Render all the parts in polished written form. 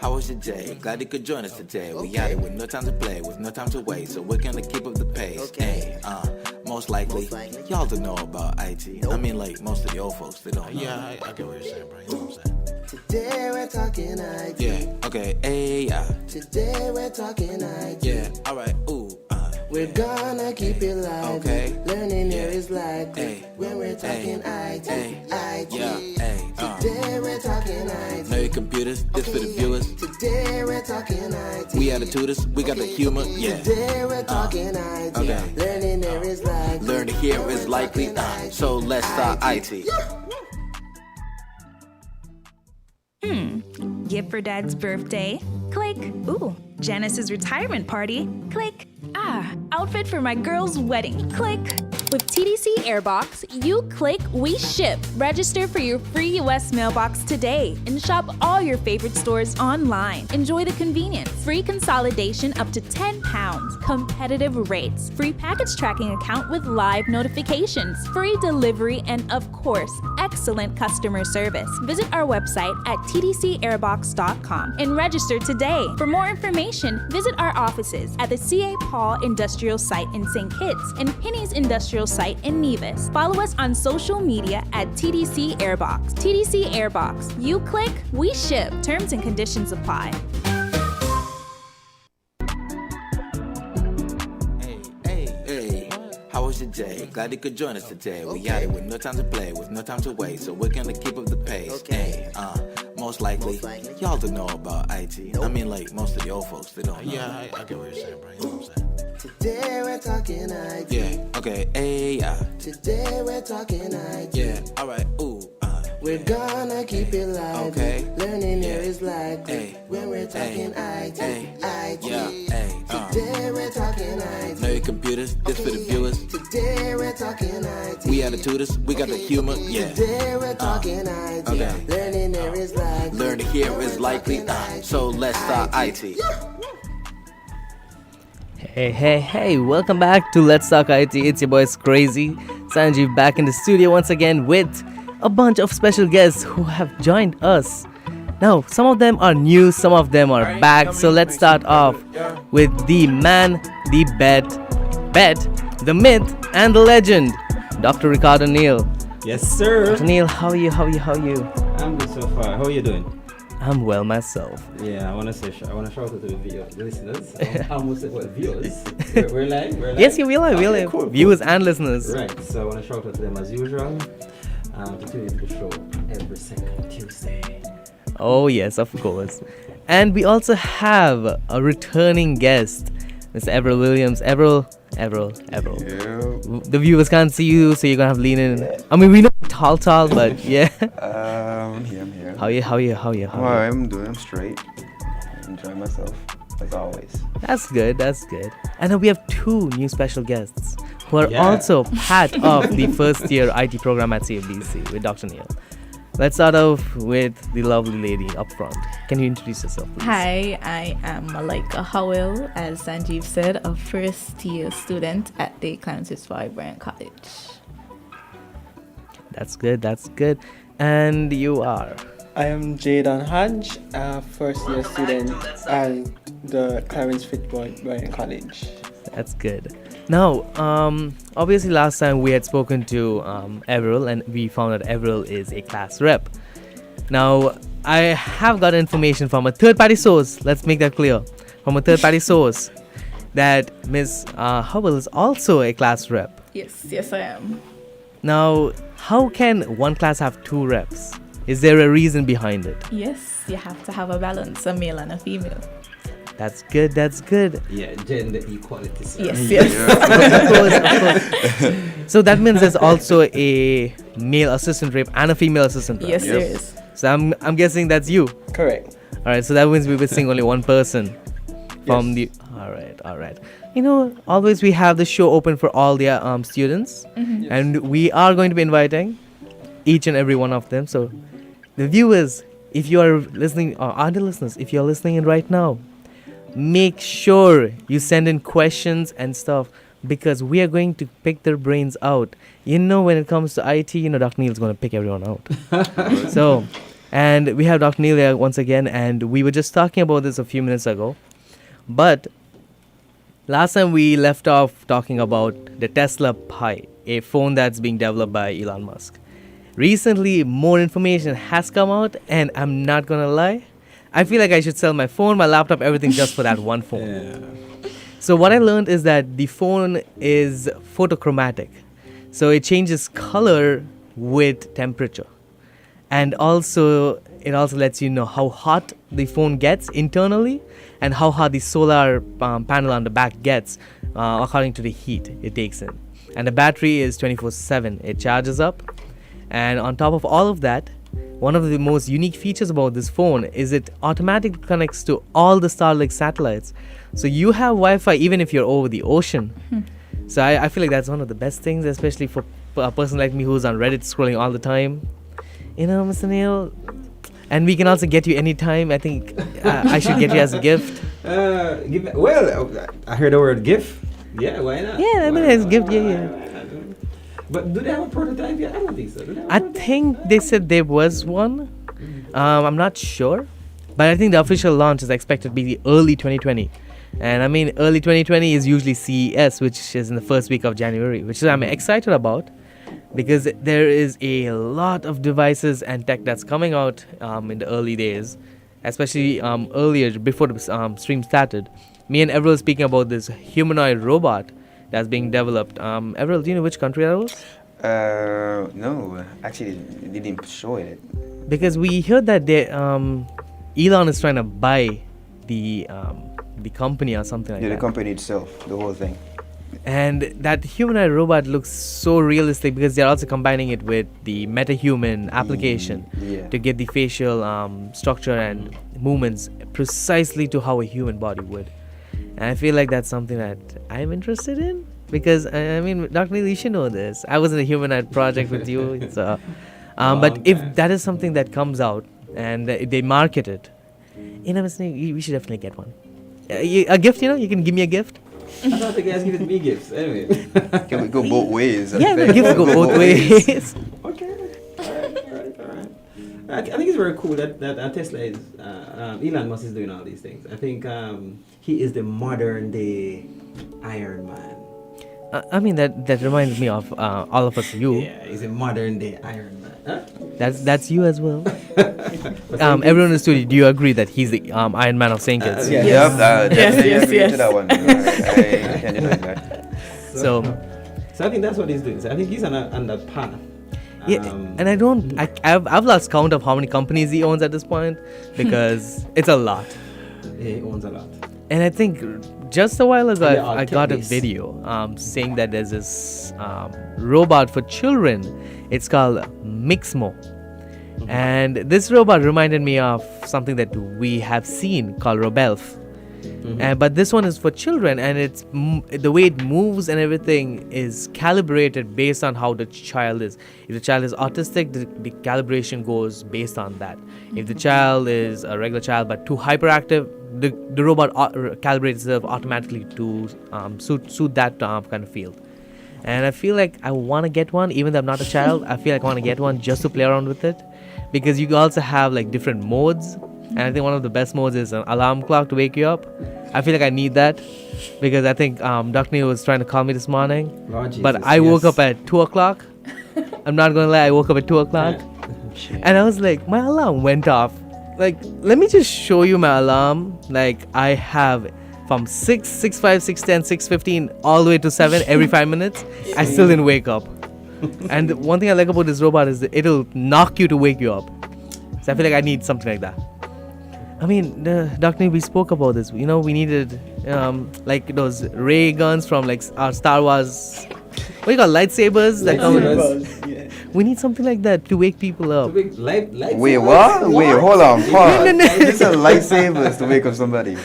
How was your day? Glad you could join us today. We got it with no time to play, with no time to wait, so we're gonna keep up the pace. Hey, most likely, y'all don't know about IT. I mean, like, most of the old folks, they don't know. Yeah, I get what you're saying, bro. You know what I'm saying? Today we're talking IT. Yeah, okay, hey, yeah. Today we're talking IT. Yeah, alright, ooh, We're gonna keep it live. Okay. Learning here is likely. Hey. When we're talking IT. IT. yeah, hey, Today we're talking IT. Know your computers, this for the viewers. Today we're talking IT. We are the tutors, we got the humor, yeah. Today we're talking IT. okay. Learning here is likely. Learn here is likely, so let's start IT. Gift for Dad's birthday? Click. Ooh, Janice's retirement party? Click. Outfit for my girl's wedding? Click. With TDC Airbox, you click, we ship. Register for your free US mailbox today and shop all your favorite stores online. Enjoy the convenience. Free consolidation up to £10. Competitive rates. Free package tracking account with live notifications. Free delivery and, of course, excellent customer service. Visit our website at tdcairbox.com and register today. For more information, visit our offices at the C.A. Paul Industrial Site in St. Kitts and Penny's Industrial Site in Nevis. Follow us on social media at TDC Airbox. TDC Airbox. You click, we ship. Terms and conditions apply. Hey, how was your day? Glad you could join us today. We got it with no time to play, with no time to wait, so we're gonna keep up the pace. Hey, most likely, y'all don't know about IT. I mean, like, most of the old folks, they don't know. Yeah, I get what you're saying, bro. You know what I'm saying? Today we're talking IT. Yeah, okay, hey, yeah. Today we're talking IT. Yeah, alright, ooh, We're gonna keep it live. Okay. Learning here Yeah. is likely. Hey. When we're talking IT. IT. yeah, hey, Today we're talking IT. know your computers, this for the viewers. Today we're talking IT. We are the tutors, we got the humor, yeah. Today we're talking IT. okay. Learning here is likely. Learn here is likely, so let's start IT. Hey, welcome back to Let's Talk IT. It's your boys Crazy Sanjeev back in the studio once again with a bunch of special guests who have joined us. Now, some of them are new, some of them are back. So let's start off with the man, the bet, the myth, and the legend, Dr. Ricardo Neal. Yes, sir. Dr. Neal, how are you? I'm good so far. How are you doing? I'm well myself. Yeah, I want to shout out to the listeners. I almost said what viewers. We're live. Yes, we're live. Okay, cool. Viewers and listeners. Right. So I want to shout out to them as usual. To tune into the show every second Tuesday. Oh yes, of course. And we also have a returning guest, Mr. Everett Williams. Everett. Yeah. The viewers can't see you, so you're gonna have to lean in. I mean, we know tall, but yeah. I'm here. How are you? I'm straight. Enjoy myself, as always. That's good. And then we have two new special guests who are also part of the first year IT program at CFDC with Dr. Neal. Let's start off with the lovely lady up front. Can you introduce yourself, please? Hi, I am Malaika Howell, as Sanjeev said, a first-year student at the Clemson Bryan College. That's good. And you are? I am Jadon Hodge, a first-year student at the Clarence Fitzroy College. That's good. Now, obviously last time we had spoken to Avril, and we found that Avril is a class rep. Now, I have got information from a third-party source, let's make that clear, from a third-party source, that Ms. Howell is also a class rep. Yes, I am. Now, how can one class have two reps? Is there a reason behind it? Yes, you have to have a balance, a male and a female. That's good. Yeah, gender equality. Sir. Yes. Of course. So that means there's also a male assistant rep and a female assistant rep. Yes, there is. So I'm guessing that's you. Correct. All right. So that means we're missing only one person from the. All right. You know, always we have the show open for all their students, and we are going to be inviting each and every one of them. So the viewers, if you are listening, or other listeners, if you're listening in right now, make sure you send in questions and stuff, because we are going to pick their brains out. You know, when it comes to IT, Dr. Neal's going to pick everyone out. So And we have Dr. Neal here once again, and we were just talking about this a few minutes ago. But last time we left off talking about the Tesla Pi, a phone that's being developed by Elon Musk. Recently, more information has come out, and I'm not gonna lie, I feel like I should sell my phone, my laptop, everything just for that one phone. Yeah. So what I learned is that the phone is photochromatic. So it changes color with temperature. And also, it also lets you know how hot the phone gets internally and how hot the solar panel on the back gets according to the heat it takes in. And the battery is 24/7. It charges up. And on top of all of that, one of the most unique features about this phone is it automatically connects to all the Starlink satellites. So you have Wi-Fi even if you're over the ocean. So I feel like that's one of the best things, especially for a person like me who's on Reddit scrolling all the time. You know, Mr. Neal? And we can also get you anytime. I think I should get you as a gift. I heard the word gift. Yeah, why not? Yeah, I mean, it's a gift, yeah. But do they have a prototype yet? I don't think so. I think they said there was one. I'm not sure. But I think the official launch is expected to be early 2020. And I mean, early 2020 is usually CES, which is in the first week of January, which I'm excited about because there is a lot of devices and tech that's coming out in the early days, especially earlier, before the stream started. Me and Everett speaking about this humanoid robot that's being developed. Everett, do you know which country that was? No, actually, they didn't show it. Because we heard that Elon is trying to buy the company or something like that. Yeah, the company itself, the whole thing. And that humanoid robot looks so realistic because they're also combining it with the MetaHuman application to get the facial structure and movements precisely to how a human body would. And I feel like that's something that I'm interested in because, I mean, Dr. Neal, you should know this. I was in a humanoid project with you. So, but if that is something that comes out and they market it, you know, we should definitely get one. A gift, you know, you can give me a gift. I thought the guys giving me gifts. Anyway. Can we go both ways? Yeah, the gifts go both ways. Okay. All right. I think it's very cool that Tesla is, Elon Musk is doing all these things. I think he is the modern day Iron Man. I mean, that reminds me of all of us, you. Yeah, he's a modern day Iron Man. Huh? That's you as well. Everyone in the studio, do you agree that he's the Iron Man of St. Kitts? Yes. To that one. I can't deny that. So I think that's what he's doing. So I think he's on that path. Yeah, and I've lost count of how many companies he owns at this point because it's a lot. Yeah, he owns a lot. And I think just a while ago I got a video saying that there's this robot for children. It's called Mixmo. And this robot reminded me of something that we have seen called Robelf. But this one is for children, and it's the way it moves and everything is calibrated based on how the child is. If the child is autistic, the calibration goes based on that. If the child is a regular child but too hyperactive, the robot calibrates itself automatically to suit that kind of field. And I feel like I want to get one, even though I'm not a child. I feel like I want to get one just to play around with it, because you also have like different modes. And I think one of the best modes is an alarm clock to wake you up. I feel like I need that because I think Dr. Neal was trying to call me this morning. But I woke up at 2 o'clock. I'm not going to lie, I woke up at 2 o'clock. And I was like, my alarm went off. Like, let me just show you my alarm. Like, I have from 6, 6:05, 6:10, 6:15 all the way to 7 every 5 minutes. I still didn't wake up. And one thing I like about this robot is that it'll knock you to wake you up. So I feel like I need something like that. I mean, Dr. Neal, we spoke about this. You know, we needed like those ray guns from like our Star Wars. What do you call lightsabers? We need something like that to wake people up. Wait, what? Wait, hold on. Pause. This is lightsabers to wake up somebody.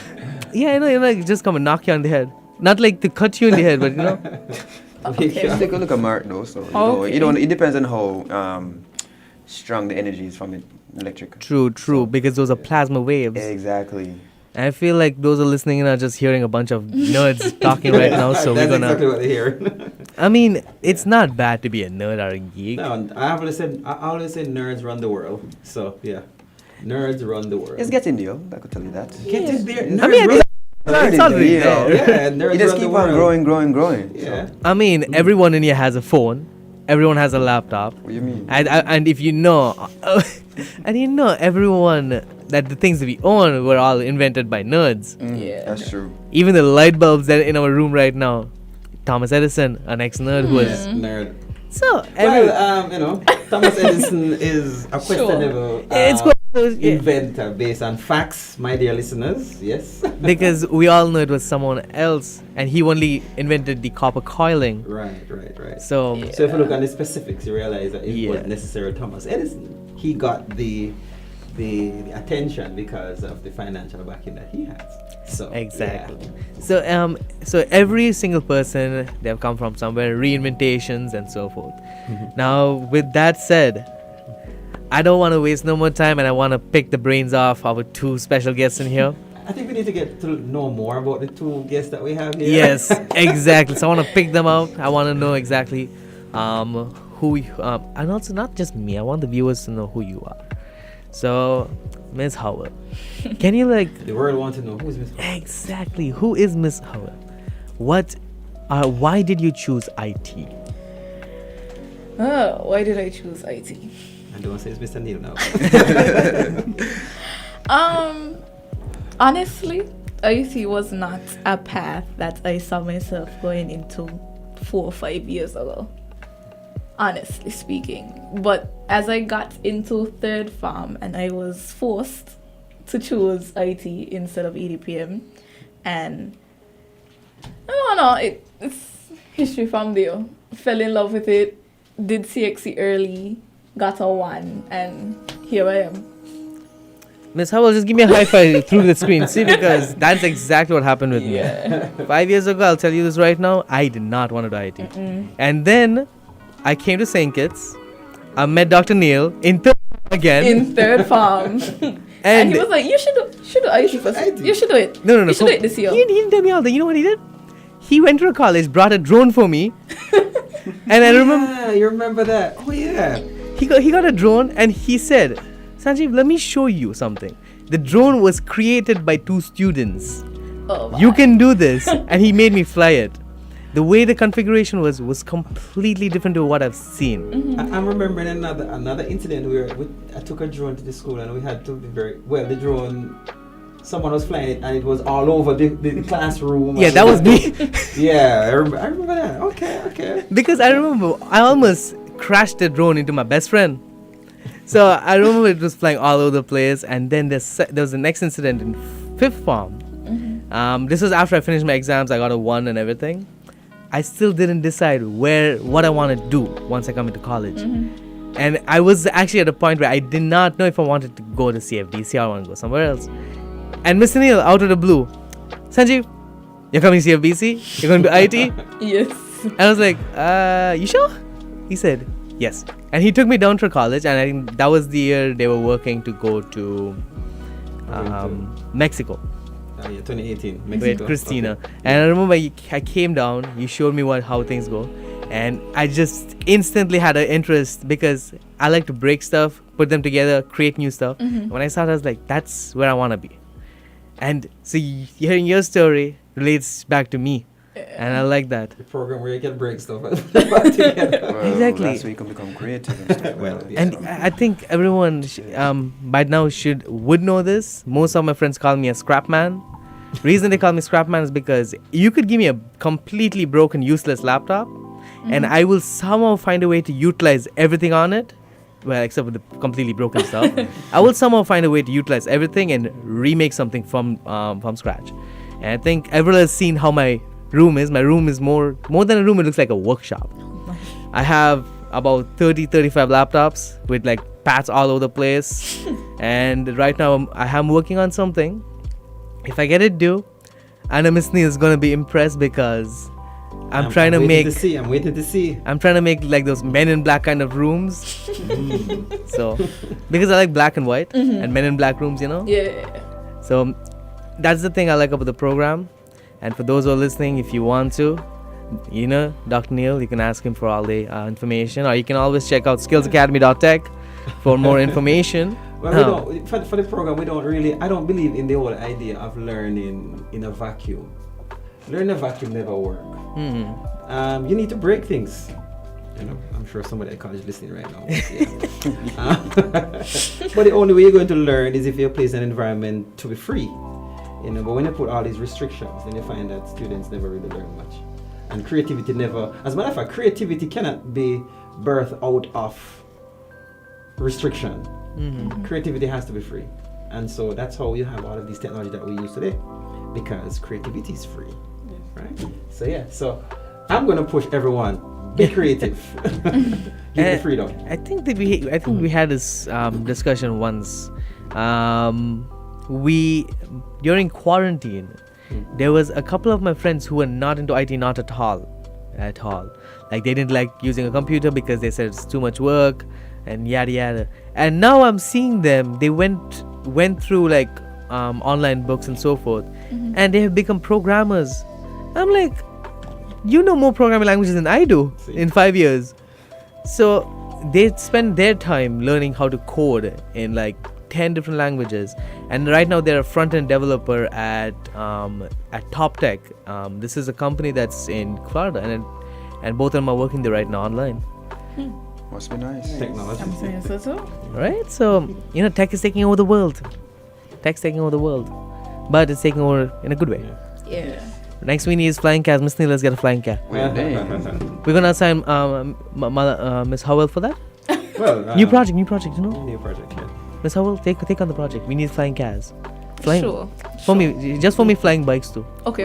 Yeah, I know, like just come and knock you on the head. Not like to cut you in the head, but you know. Take a look at Mark though. So you know, it depends on how strong the energy is from it. Electric. True, because those are plasma waves. Exactly. And I feel like those are listening and are just hearing a bunch of nerds talking right now. So we're gonna. That's exactly what they hear. I mean, it's not bad to be a nerd or a geek. No, I always said nerds run the world. So yeah. Nerds run the world. It's getting there. I could tell you that. Getting there. I mean, It's already there. Yeah, nerds You just run the keep on world. growing. Yeah. So, I mean, everyone in here has a phone. Everyone has a laptop. what do you mean? And if you know, and you know everyone that the things that we own were all invented by nerds. Yeah. That's true. Even the light bulbs that are in our room right now, Thomas Edison, an ex-nerd who was. Nerd. So Thomas Edison is a questionable it's quite, yeah, inventor based on facts, my dear listeners. Yes. because we all know it was someone else, and he only invented the copper coiling. Right. So So if you look at the specifics, you realize that it Yeah. wasn't necessarily Thomas Edison. He got the attention because of the financial backing that he has. So exactly. yeah. So every single person, they've come from somewhere, reinventations and so forth. Now, with that said, I don't want to waste no more time, and I want to pick the brains off our two special guests in here. I think we need to get to know more about the two guests that we have here. Yes, exactly. So I want to pick them out. I want to know exactly who you, and also not just me. I want the viewers to know who you are. So, Ms. Howell, can you The world wants to know who's Miss Howell. exactly who is Ms. Howell? Why did you choose IT? Oh, why did I choose IT? And don't say it's Mr. Neal now. Honestly, IT was not a path that I saw myself going into 4 or 5 years ago. Honestly speaking. But as I got into third farm and I was forced to choose IT instead of EDPM, and I don't know, it's history from there. Fell in love with it, did CXC early, got a 1, and here I am. Miss Howell, just give me a high five through the screen. See, because that's exactly what happened with me. 5 years ago, I'll tell you this right now, I did not want to do IT. And then I came to St. Kitts. I met Dr. Neal in third again. In third farm. And he was like, you should do IT first. You should do it. No. You should do it this year. He didn't tell me all that. You know what he did? He went to a college, brought a drone for me. And I remember. Yeah, you remember that? Oh yeah. He got a drone and he said, Sanjeev, let me show you something. The drone was created by 2 students. Oh, You can do this. And he made me fly it. The way the configuration was completely different to what I've seen. I'm remembering another incident where I took a drone to the school and we had to be the drone, someone was flying it and it was all over the classroom. Yeah, that was me. Yeah, I remember that. Okay. Because I remember I almost crashed the drone into my best friend. So I remember it was flying all over the place, and then there was the next incident in 5th form. This was after I finished my exams. I got a 1 and everything. I still didn't decide what I want to do once I come into college. And I was actually at a point where I did not know if I wanted to go to CFDC or I want to go somewhere else. And Mr. Neal, out of the blue, Sanjeev, you're coming to CFBC? You're going to IT? Yes. And I was like, you sure? He said, yes. And he took me down to college, and I think that was the year they were working to go to Mexico. Yeah, 2018, Mexico. With Christina. Okay. And I remember I came down, you showed me how things go, and I just instantly had an interest because I like to break stuff, put them together, create new stuff. When I started, I was like, that's where I want to be. And so hearing your story relates back to me. And I like that. The program where you can break stuff back together. Well, Exactly. That's where you can become creative and stuff. Well, yeah. And I think everyone by now would know this. Most of my friends call me a scrap man. Reason they call me scrap man is because you could give me a completely broken, useless laptop, and I will somehow find a way to utilize everything on it. Well, except for the completely broken stuff. I will somehow find a way to utilize everything and remake something from scratch. And I think everyone has seen how my room is. My room is more than a room. It looks like a workshop. I have about 35 laptops with like pads all over the place. And right now I am working on something. If I get it due, I know Miss Neal is gonna be impressed because I'm waiting to see. I'm trying to make like those Men in Black kind of rooms. So because I like black and white and Men in Black rooms, you know. Yeah. So that's the thing I like about the program. And for those who are listening, if you want to, Dr. Neal, you can ask him for all the information, or you can always check out skillsacademy.tech for more information. Well, we don't, for the program, we don't really, I don't believe in the whole idea of learning in a vacuum. Learning in a vacuum never work. You need to break things. You know, I'm sure somebody at college listening right now. But the only way you're going to learn is if you place an environment to be free. You know, but when you put all these restrictions, then you find that students never really learn much. And creativity never, as a matter of fact, creativity cannot be birthed out of restriction. Creativity has to be free. And so that's how you have all of these technology that we use today, because creativity is free, right? So yeah, so I'm going to push everyone, be creative. Give me freedom. I think we had this discussion once. We during quarantine, there was a couple of my friends who were not into IT, not at all. Like they didn't like using a computer because they said it's too much work and yada yada. And now I'm seeing them. They went through like online books and so forth, and they have become programmers. I'm like, you know more programming languages than I do in 5 years. So they spend their time learning how to code in like 10 different languages, and right now they're a front-end developer at Top Tech. This is a company that's in Florida, and both of them are working there right now online. Must be nice. Technology. I'm saying so too. Right? So, you know, tech is taking over the world. Tech's taking over the world. But it's taking over in a good way. Yeah. Next we need is flying cat. Miss Neal, let's get a flying cat. We're going to assign Miss Howell for that. Well, new project, you know? New project, yeah. Miss Howell, take on the project. We need flying cats. Sure. For me, just for me, flying bikes too. Okay.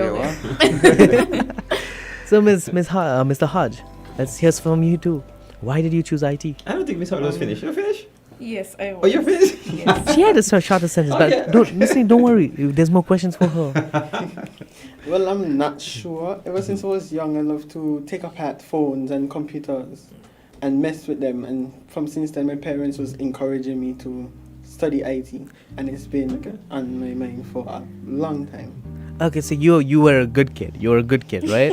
So, Mr. Hodge, let's hear from you too. Why did you choose IT? I don't think Miss Howell was finished. You're finished? Yes, I was. Oh, you're finished? She had a shorter sentence, but don't worry. There's more questions for her. Well, I'm not sure. Ever since I was young, I loved to take apart phones and computers and mess with them. And from since then, my parents was encouraging me to study IT, and it's been on my mind for a long time. Okay, so you were a good kid. You were a good kid, right?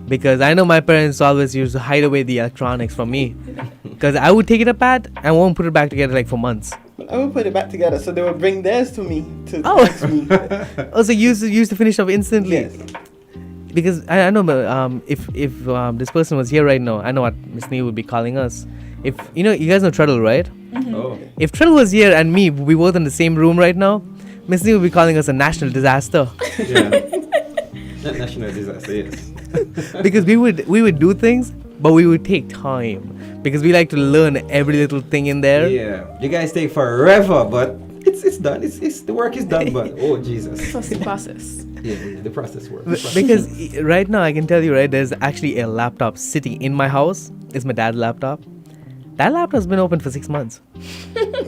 Because I know my parents always used to hide away the electronics from me. Because I would take it apart and won't put it back together like for months. But I would put it back together, so they would bring theirs to me to ask me. Oh, so you used to finish off instantly? Yes. Because I know if this person was here right now, I know what Miss Neal would be calling us. If you guys know Treadle, right? Oh. If Treadle was here and me, we both in the same room right now, Miss Neal would be calling us a national disaster. Yeah. Not national disaster, yes. Because we would do things, but we would take time because we like to learn every little thing in there. Yeah, you guys take forever, but it's done. It's the work is done, but oh Jesus, Trust the process. Yeah, the process works. Because right now I can tell you, right, there's actually a laptop sitting in my house. It's my dad's laptop. That laptop's been open for 6 months.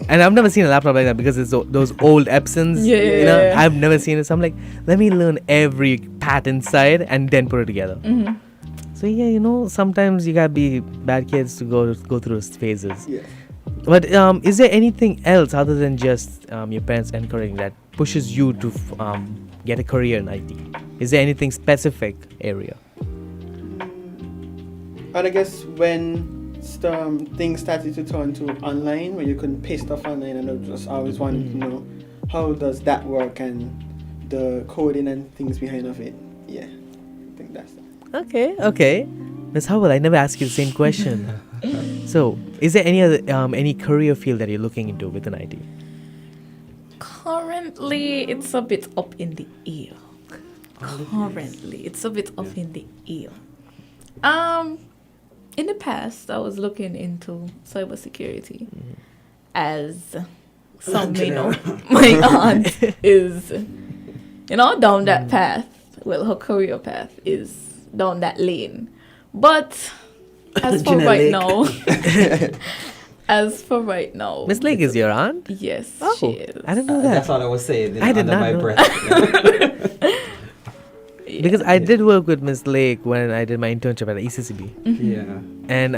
And I've never seen a laptop like that because it's those old Epsons. Yeah. I've never seen it. So I'm like, let me learn every part inside and then put it together. So yeah, sometimes you gotta be bad kids to go through those phases. Yeah. But is there anything else other than just your parents encouraging that pushes you to get a career in IT? Is there anything specific area? And I guess when things started to turn to online, where you can pay stuff online, and I just always wanted to know how does that work and the coding and things behind of it. Yeah, I think that's that. Okay. Miss Howell, I never asked you the same question. So, is there any other any career field that you're looking into within IT? Currently, it's a bit up in the air. In the past, I was looking into cybersecurity, as some may know. My aunt is, down that path. Well, her career path is down that lane. But as for right now, Miss Lake is your aunt? Yes, Oh, she is. I didn't know that. That's what I was saying. I did under not my know. breath. Because I did work with Miss Lake when I did my internship at ECCB. Yeah. And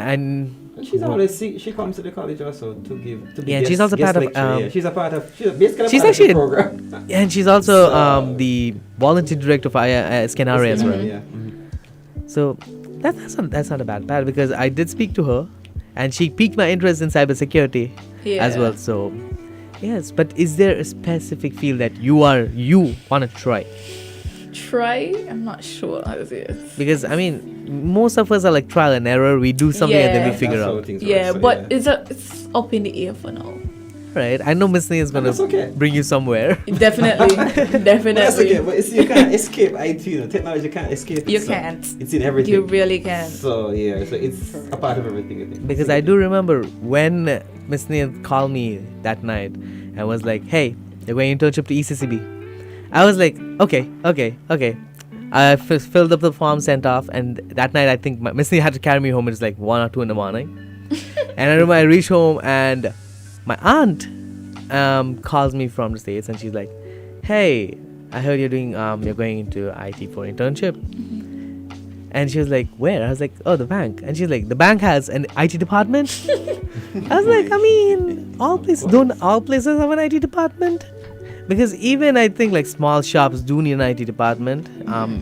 She's always she comes to the college also to be and she's also part of she's a part of basically she's part actually of the program. and she's also the volunteer director for Scanare as well. Yeah. So that's not a bad part because I did speak to her and she piqued my interest in cybersecurity as well. So Yes, but is there a specific field that you want to try? Try? I'm not sure how it is. Because I mean, most of us are like trial and error. We do something and then we figure That's how out. things Yeah, work, so but it's up in the air for now. Right? I know Miss Lee is gonna that's okay. bring you somewhere. Definitely, definitely. That's okay, but it's, you can't escape IT. You know, technology can't escape it. You so can't. It's in everything. You really can't. So yeah, so it's a part of everything. I think. Because I do remember when Miss Neil called me that night and was like, "Hey, you're going internship to ECCB." I was like, "Okay." I filled up the form, sent off, and that night I think Miss Neil had to carry me home. It was like 1 or 2 in the morning, and I remember I reached home and my aunt calls me from the States and she's like, "Hey, I heard you're going into IT for internship." And she was like, "Where?" I was like, "Oh, the bank." And she's like, "The bank has an IT department?" I was like, I mean, all places have an IT department? Because even I think like small shops do need an IT department,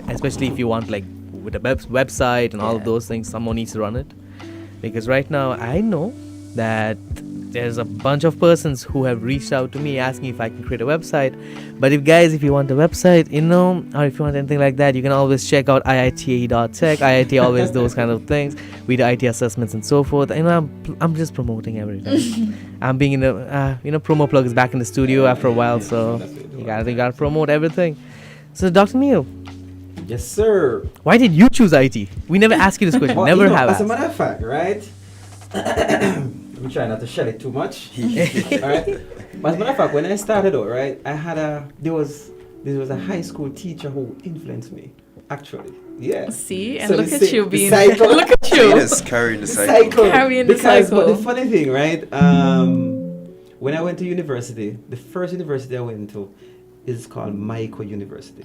especially if you want like with a website and all of those things, someone needs to run it. Because right now I know that there's a bunch of persons who have reached out to me asking if I can create a website. But if you want a website, or if you want anything like that, you can always check out IITA.tech. IIT always those kind of things. We do IT assessments and so forth. I'm just promoting everything. I'm being in a promo plug is back in the studio after a while, so you gotta promote everything. So Dr. Neal. Yes, sir. Why did you choose IT? We never asked you this question. Well, Never have as asked. a matter of fact, right? I'm trying not to shell it too much. Alright. But as a matter of fact, when I started out, right, there was a high school teacher who influenced me. Actually. Yeah. See, and So look the at sa- you the being cycle- look at you. Just carrying the cycle. Carrying the But cycle. the funny thing, right? When I went to university, the first university I went to is called Mico University.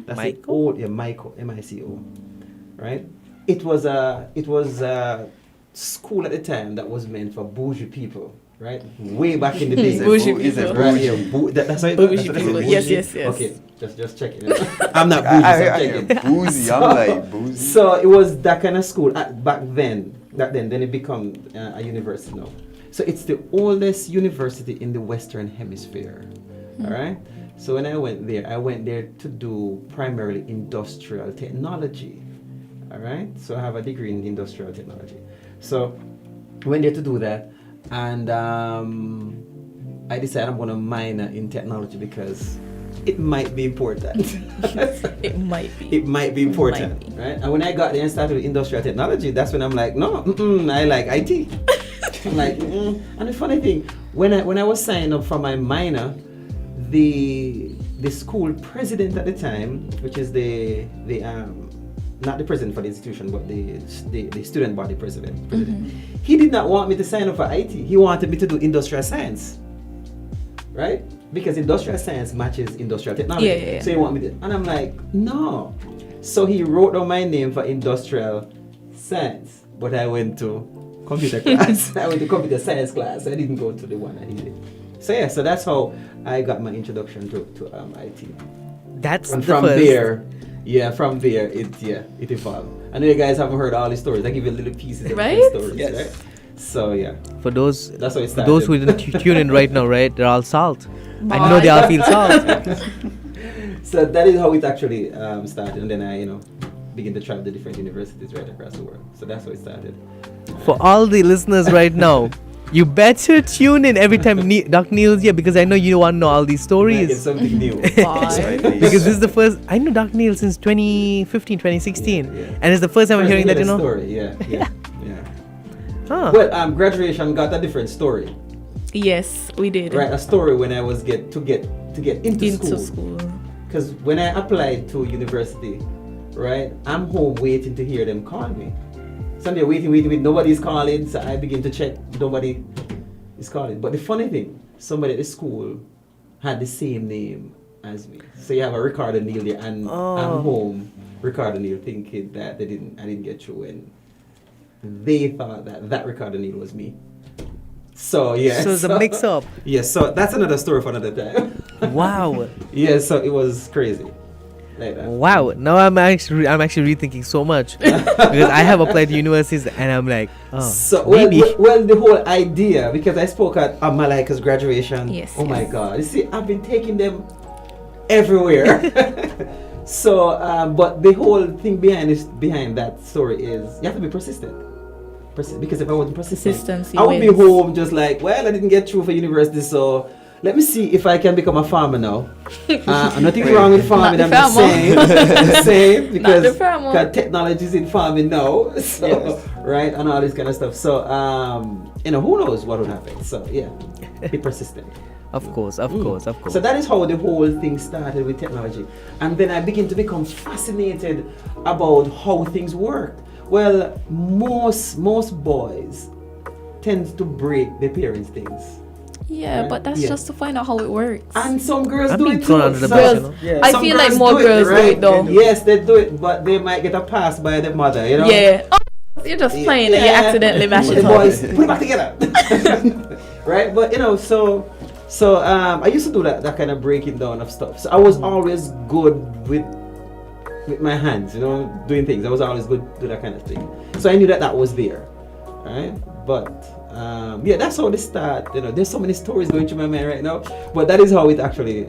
That's the Mico? old, Mico, M-I-C-O, right? It was a school at the time that was meant for bougie people, right? Way back in the days. Bougie Is it people. Right, yeah, that's how it Bougie that's what it people. is, Yes, bougie? yes. Okay, just checking. I'm not bougie, so I'm checking. Boozy. I'm like boozy. So it was that kind of school back then. Then it became a university now. So it's the oldest university in the Western Hemisphere. All right. So when I went there to do primarily industrial technology. All right. So I have a degree in industrial technology. So I went there to do that, and I decided I'm going to minor in technology because it might be important. It might be. It might be important, Might be. right? And when I got there and started with industrial technology, that's when I'm like, no, I like IT. I'm like, and the funny thing, when I was signing up for my minor, the school president at the time, which is the not the president for the institution, but the student body president, he did not want me to sign up for IT. He wanted me to do industrial science, right? Because industrial science matches industrial technology. Yeah. So he wanted me to, and I'm like, no. So he wrote down my name for industrial science, but I went to computer class. I went to computer science class. I didn't go to the one that he did. So yeah, so that's how I got my introduction to IT. That's And the from first. from there, it evolved. I know you guys haven't heard all the stories. I give you little pieces of Right? different stories, Yes. right? So yeah, For those that's how it For started. those who didn't tune in right now, right? They're all salt. I know they all feel salt. So that is how it actually started, and then I, begin to travel to different universities right across the world. So that's how it started. For all the listeners right now, you better tune in every time Dr. Neal's here because I know you want to know all these It's stories. something new. Because this is the first, I know Dr. Neal since 2015, 2016. Yeah. And it's the first time I'm hearing that, Story. Yeah. Huh. Well, graduation got a different story. Yes, we did. Right, a story when I was get into school. Because when I applied to university, right, I'm home waiting to hear them call me. So I'm there waiting, nobody's calling, so I begin to check, nobody is calling. But the funny thing, somebody at the school had the same name as me. So you have a Ricardo Neal there, and I'm home, Ricardo Neal, thinking that I didn't get through, and they thought that Ricardo Neal was me. So yeah. So it's a mix up. Yeah, so that's another story for another time. Wow. Yeah, so it was crazy. like that. Wow. Now I'm actually rethinking so much because I have applied to universities and I'm like, oh, So maybe. well, the whole idea, because I spoke at Malika's graduation. Yes, Oh my yes. God! You see, I've been taking them everywhere. So, but the whole thing behind that story is you have to be persistent. Because if I wasn't persistent, Consistency I would be wins. home just like, well, I didn't get through for university, so let me see if I can become a farmer now. Nothing wrong with farming. Not I'm the just saying because the farmer. technology is in farming now, so, Yes. right, and all this kind of stuff. So, who knows what would happen? So, yeah, be persistent. Of course, of course. So that is how the whole thing started with technology, and then I began to become fascinated about how things work. Well, most boys tend to break their parents' things, Yeah, Right? but that's Yeah. just to find out how it works. and some girls I'm do being it thrown too. under the Some- bus, you know? Yeah. I some feel like girls more girls do it though. Yes, they do it, but they might get a pass by the mother. You know. Yeah. Oh, you're just playing and you Yeah. accidentally mash The it up. boys put it back together. Right, but so I used to do that kind of breaking down of stuff. So I was always good with my hands, doing things. I was always good to that kind of thing. So I knew that was there, right? But that's how they start. There's so many stories going through my mind right now. But that is how it actually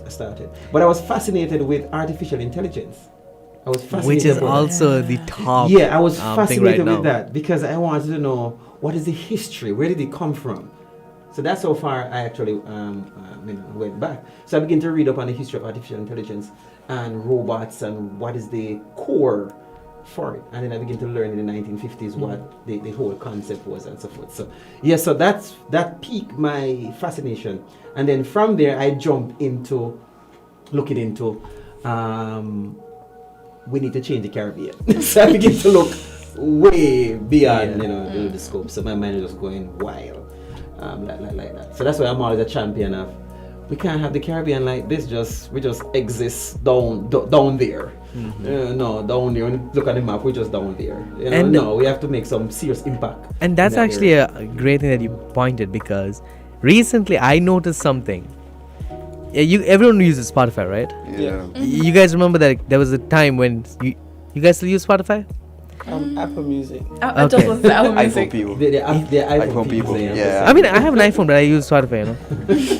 started. But I was fascinated with artificial intelligence. I was fascinated. Which is about- also the top. Yeah, I was thing fascinated right now. with that because I wanted to know what is the history, where did it come from. So that's how far I actually went back. So I began to read up on the history of artificial intelligence and robots and what is the core for it. And then I began to learn in the 1950s what the whole concept was and so forth. So so that piqued my fascination. And then from there I jumped into looking into we need to change the Caribbean. So I began to look way beyond the scope. So my mind was going wild. Like that. So that's why I'm always a champion of we can't have the Caribbean like this. We just exist down there. No, down there. When you look at the map, we're just down there. No, we have to make some serious impact. And that's actually a great thing that you pointed because recently I noticed something. Yeah, everyone uses Spotify, right? Yeah. You guys remember that there was a time when you guys still use Spotify? Apple Music. I just was the Apple iPhone Music. people. The iPhone iPhone people, yeah. I mean, I have an iPhone, but I use Spotify.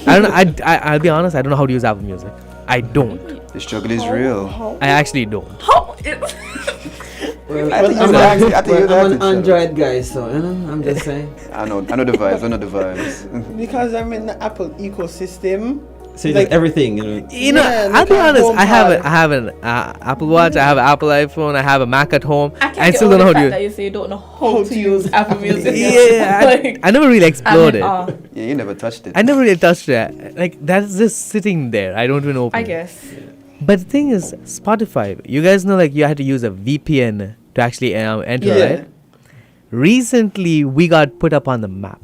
I don't know. I'll be honest. I don't know how to use Apple Music. I don't. The struggle is real. I actually don't. How? Well, I think I'm, you're I'm an that, Android guy, so I'm just saying. I know the vibes. I know the vibes. Because I'm in the Apple ecosystem. So you Like- do everything, Yeah, I'll be like honest. home I pod. have an Apple Watch. I have an Apple iPhone. I have a Mac at home. I can't I get still over don't know the how to fact use. that you say you don't know how to use Apple Music. Yeah, Like, I never really explored it. Yeah, you never touched it. I never really touched it. Like that's just sitting there. I don't even open I it. guess. But the thing is, Spotify. You guys know, like you had to use a VPN to actually enter, Yeah. right? Recently, we got put up on the map,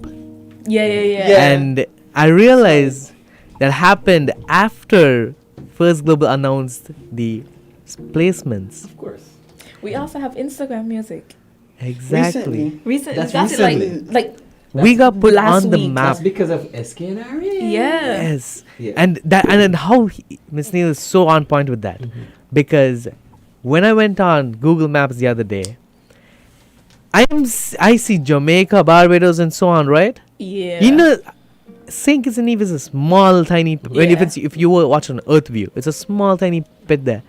Yeah. Yeah. and I realized that happened after First Global announced the placements. Of course. We also have Instagram Music. Exactly. Recently, That's that's recently. like We got put last on the week. map. That's because of SKNRA. yeah. Yes. Yeah. And then how Miss Neil is so on point with that, because when I went on Google Maps the other day, I see Jamaica, Barbados, and so on, right? Yeah. You know, Saint Kitts and Nevis is a small, tiny. When Yeah. if you were watching Earth View, it's a small, tiny pit there,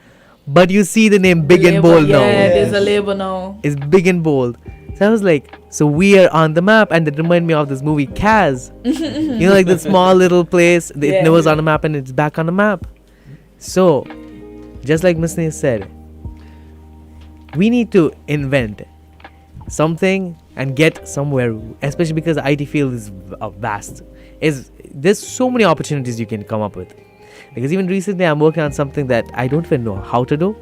but you see the name big and Label, bold now. Yeah, there's a label now. It's big and bold. So I was like, so we are on the map, and that reminded me of this movie Kaz. You know, like the small little place. It Yeah. never was on the map, and it's back on the map. So, just like Miss Neil said, we need to invent something and get somewhere, especially because the IT field is vast. There's so many opportunities you can come up with. Because even recently, I'm working on something that I don't even know how to do.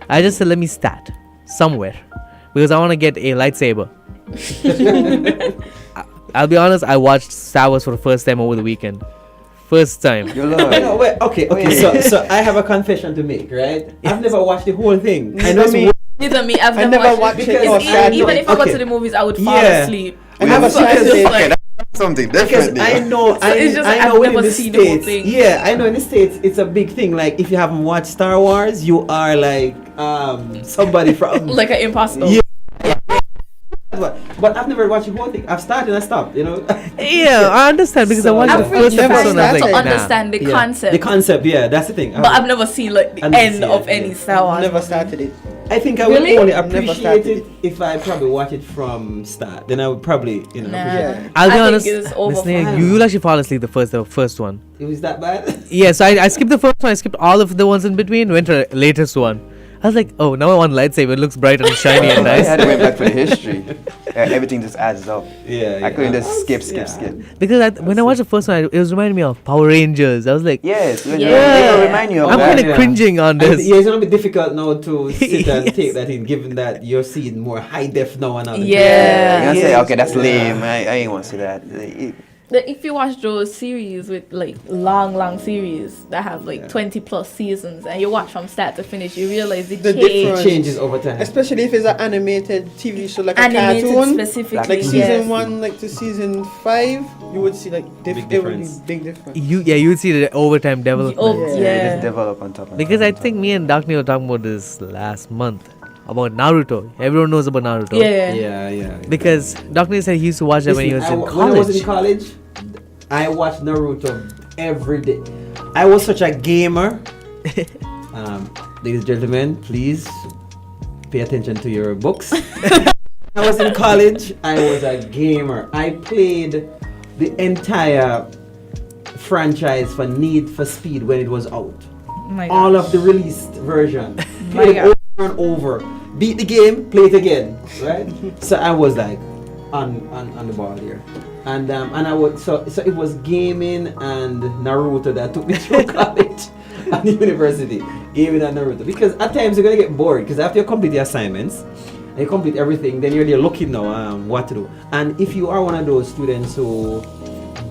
I just said, let me start somewhere. Because I want to get a lightsaber. I'll be honest, I watched Star Wars for the first time over the weekend. First time. You're lying. No, wait, okay. So I have a confession to make, right? I've never watched the whole thing. I know me. some Neither me. I've I never never watched watched it. it or It's started even it. if I go Okay. to the movies, I would fall Yeah. asleep. I never So it's started just it. like- something Because different. I know, it's just I I've know in never the seen the whole States. thing. Yeah, I know in the States it's a big thing. Like if you haven't watched Star Wars, you are like somebody from Like an imposter. Yeah. But I've never watched the whole thing. I've started and I stopped, you know. Yeah, I understand because I So- watched the I've first really episode and I tried was to like, nah. understand the Yeah. concept. The concept, yeah, that's the thing. But I've never seen like the I've never end seen of it, any yeah. Star Wars. Never started it. I think I Really? would only Never appreciate started it it. if I probably watch it from start. Then I would probably, you know, Nah. appreciate Yeah. I'll be I honest, think it's over Miss Nia, for you'll actually fall asleep the first one. it. Was that bad? Yes, I skipped the first one. I skipped all of the ones in between. Went to the latest one. I was like, oh, now I want lightsaber. It looks bright and shiny and I nice. had to went back for the history. Everything just adds up. Yeah, I couldn't yeah. just skip. Yeah. Because when I watched the first one, it was reminding me of Power Rangers. I was like, Yes, Yeah. it'll remind you of I'm that. kind of cringing on this. Yeah, it's gonna be difficult now to sit and Yes. take that in, given that you're seeing more high def now and all. Yeah. You're gonna say, Yes. okay, that's Yeah. lame. I ain't want to see that. If you watch those series with like long series that have like 20 plus seasons and you watch from start to finish, you realize the The change. difference. Changes over time. Especially if it's an animated TV show like Animated a cartoon. specifically, Like season yes. 1 like to season 5, you would see like Big it would difference. be big difference. You would see the overtime development. Oh, Yeah. Just develop on top of Because I think me and Doc Neal were talking about this last month about Naruto. Everyone knows about Naruto. Yeah. Yeah. Because Doc Neal said he used to watch that when he was in When I was in college. college, I watched Naruto every day. I was such a gamer. Ladies and gentlemen, please pay attention to your books. When I was in college, I was a gamer. I played the entire franchise for Need for Speed when it was out. My All gosh. of the released version. My Played it God. over and over. Beat the game, play it again. Right? So I was like on the ball here. And I would so it was gaming and Naruto that took me through college and university. Gaming and Naruto. Because at times you're gonna get bored because after you complete the assignments and you complete everything, then you're there looking now what to do. And if you are one of those students who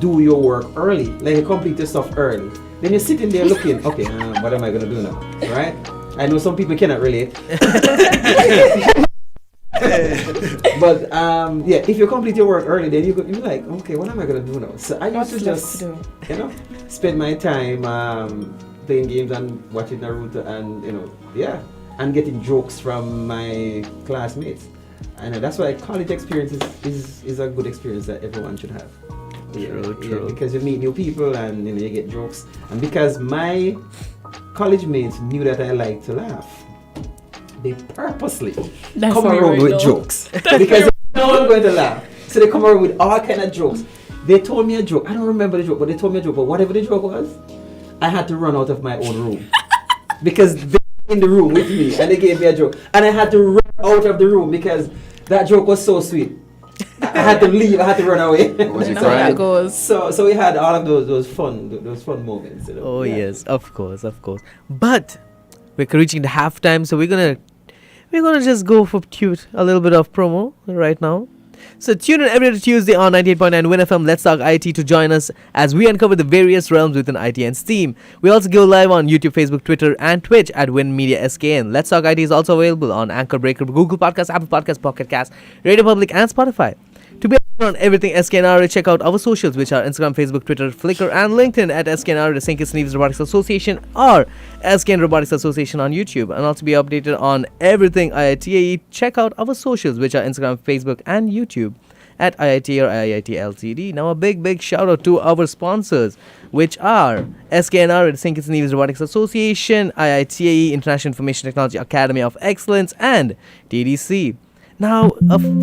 do your work early, like you complete your stuff early, then you're sitting there looking, okay, what am I gonna do now? Right? I know some people cannot relate. But yeah, if you complete your work early, then you're like, okay, what am I gonna do now? So I used to just, you know, spend my time playing games and watching Naruto, and and getting jokes from my classmates. I know that's why college experience is a good experience that everyone should have. True. Because you meet new people and you get jokes, and because my college mates knew that I like to laugh, they purposely That's come me around right with now. jokes because no one's going to laugh. So they come around with all kind of jokes. They told me a joke. I don't remember the joke, but they told me a joke. But whatever the joke was, I had to run out of my own room because they were in the room with me and they gave me a joke, and I had to run out of the room because that joke was so sweet. I had to leave. I had to run away. Was You it know how that crying? goes. So we had all of those fun moments. You know? Oh Yeah. yes, of course. But we're reaching the halftime, so we're gonna just go for a little bit of promo right now. So tune in every Tuesday on 98.9 Win FM. Let's Talk IT to join us as we uncover the various realms within IT and STEAM. We also go live on YouTube, Facebook, Twitter, and Twitch at WINNMedia SKN. Let's Talk IT is also available on Anchor, Breaker, Google Podcasts, Apple Podcasts, Pocket Casts, Radio Public, and Spotify. To be on everything SKNR, check out our socials, which are Instagram, Facebook, Twitter, Flickr, and LinkedIn at SKNR, the St. Kitts Nevis Robotics Association, or SKN Robotics Association on YouTube. And also be updated on everything IITAE. Check out our socials, which are Instagram, Facebook, and YouTube at IIT or IIT LTD. Now a big shout out to our sponsors, which are SKNR, the St. Kitts Nevis Robotics Association, IITAE, International Information Technology Academy of Excellence, and TDC. Now,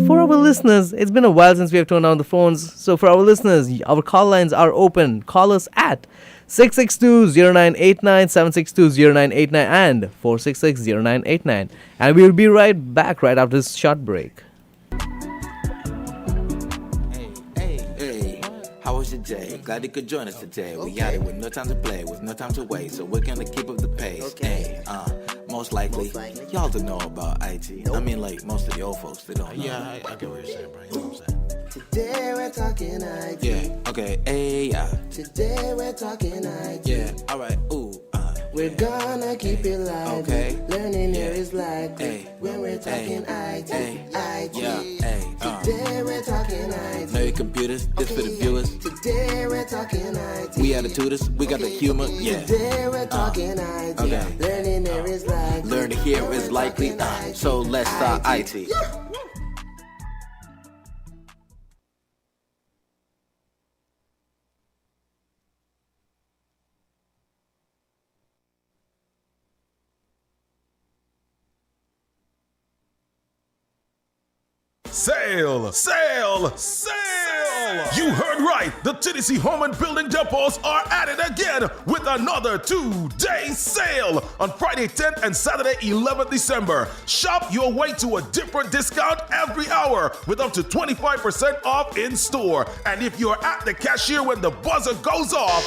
for our listeners, it's been a while since we have turned on the phones. So for our listeners, our call lines are open. Call us at 662-0989, 762-0989, and 466-0989. And we'll be right back right after this short break. Hey, how was your day? Glad you could join us today. We got it with no time to play, with no time to wait. So we're gonna keep up the pace. Hey, most likely, y'all don't know about IT. I mean, like, most of the old folks, they don't know. Yeah, I get what you're saying, bro. You know what I'm saying? Today we're talking IT. Yeah, okay, hey, Today we're talking IT. yeah, alright, ooh, We're gonna keep it lively. Okay. Learning Yeah. here is likely. Hey. When we're talking IT. hey, IT. yeah, hey, Today we're talking IT. Know your computers, this for the viewers. Today we're talking IT. We attituders, we got the humor, yeah. Today we're talking IT. Okay. Learning here is likely. Learn to hear is likely, so let's talk IT. Sale! Sale! Sale! You heard right! The TDC Home and Building Depots are at it again with another 2-day sale on Friday 10th and Saturday 11th December. Shop your way to a different discount every hour with up to 25% off in store. And if you're at the cashier when the buzzer goes off,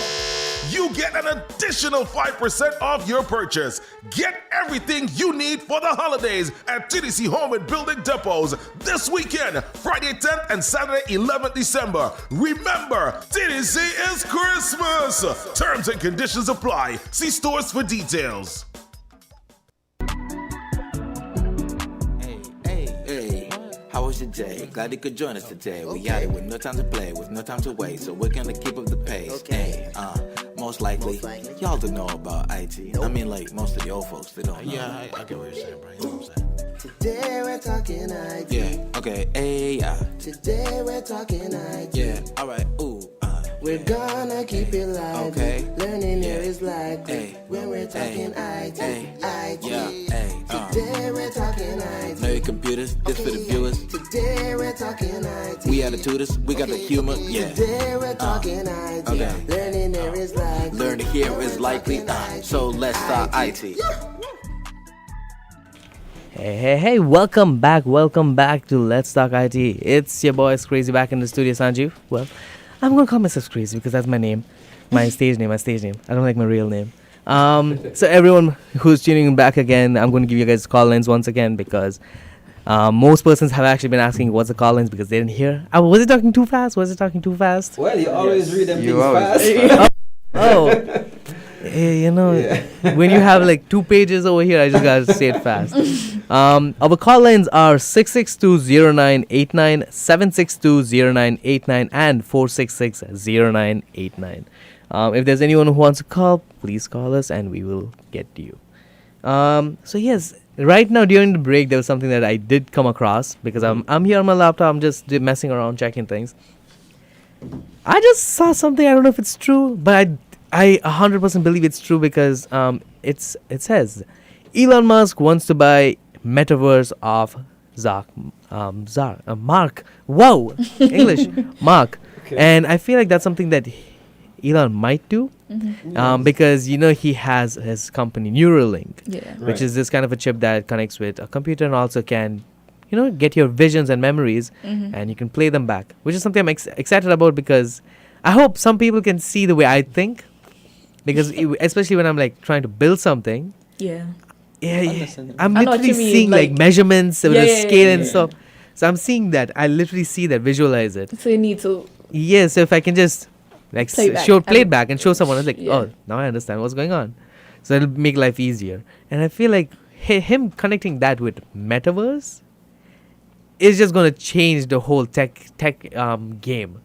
you get an additional 5% off your purchase. Get everything you need for the holidays at TDC Home and Building Depots this weekend, Friday 10th and Saturday 11th December. Remember, TDC is Christmas. Terms and conditions apply. See stores for details. Hey, how was your day? Glad you could join us today. We got it with no time to play, with no time to wait, so we're gonna keep up the pace. Hey, most likely, y'all don't know about IT. I mean, like, most of the old folks, they don't know. Yeah, I get what you're saying, bro. You know what I'm saying? Today we're talking IT. Yeah, okay, hey, yeah. Today we're talking IT. Yeah, alright, ooh, We're gonna keep it lively. Okay. Learning here is likely. Hey. When we're talking IT. IT. Yeah, hey, Today we're talking IT. know your computers, this for the viewers. Today we're talking IT. We attituders, we got the humor, yeah. Today we're talking IT. Okay. Learning here is likely. Learn to hear is likely, so let's talk IT. Hey, welcome back to Let's Talk IT. It's your boys Crazy back in the studio, Sanjeev. Well, I'm gonna call myself Crazy because that's my name, my stage name. I don't like my real name. So everyone who's tuning in back again, I'm gonna give you guys call-ins once again because most persons have actually been asking what's the call-ins because they didn't hear. Was it talking too fast? Well, you always read them You things always- fast. Hey, when you have like 2 pages over here, I just gotta say it fast. Our call lines are 6620989, 7620989, and 4660989. If there's anyone who wants to call, please call us and we will get to you. So yes, right now during the break, there was something that I did come across because I'm here on my laptop. I'm just messing around, checking things. I just saw something. I don't know if it's true, but I 100% believe it's true because it says Elon Musk wants to buy metaverse of Mark. Whoa, English, Mark. Okay. And I feel like that's something that Elon might do because he has his company Neuralink, which is this kind of a chip that connects with a computer and also can get your visions and memories and you can play them back, which is something I'm excited about because I hope some people can see the way I think. Because especially when I'm like trying to build something, I'm literally seeing like measurements with a scale and stuff. So I'm seeing that. I literally see that, visualize it. So you need to. Yeah. So if I can just like play it back and show someone, it's like, oh, now I understand what's going on. So it'll make life easier. And I feel like him connecting that with metaverse is just gonna change the whole tech game.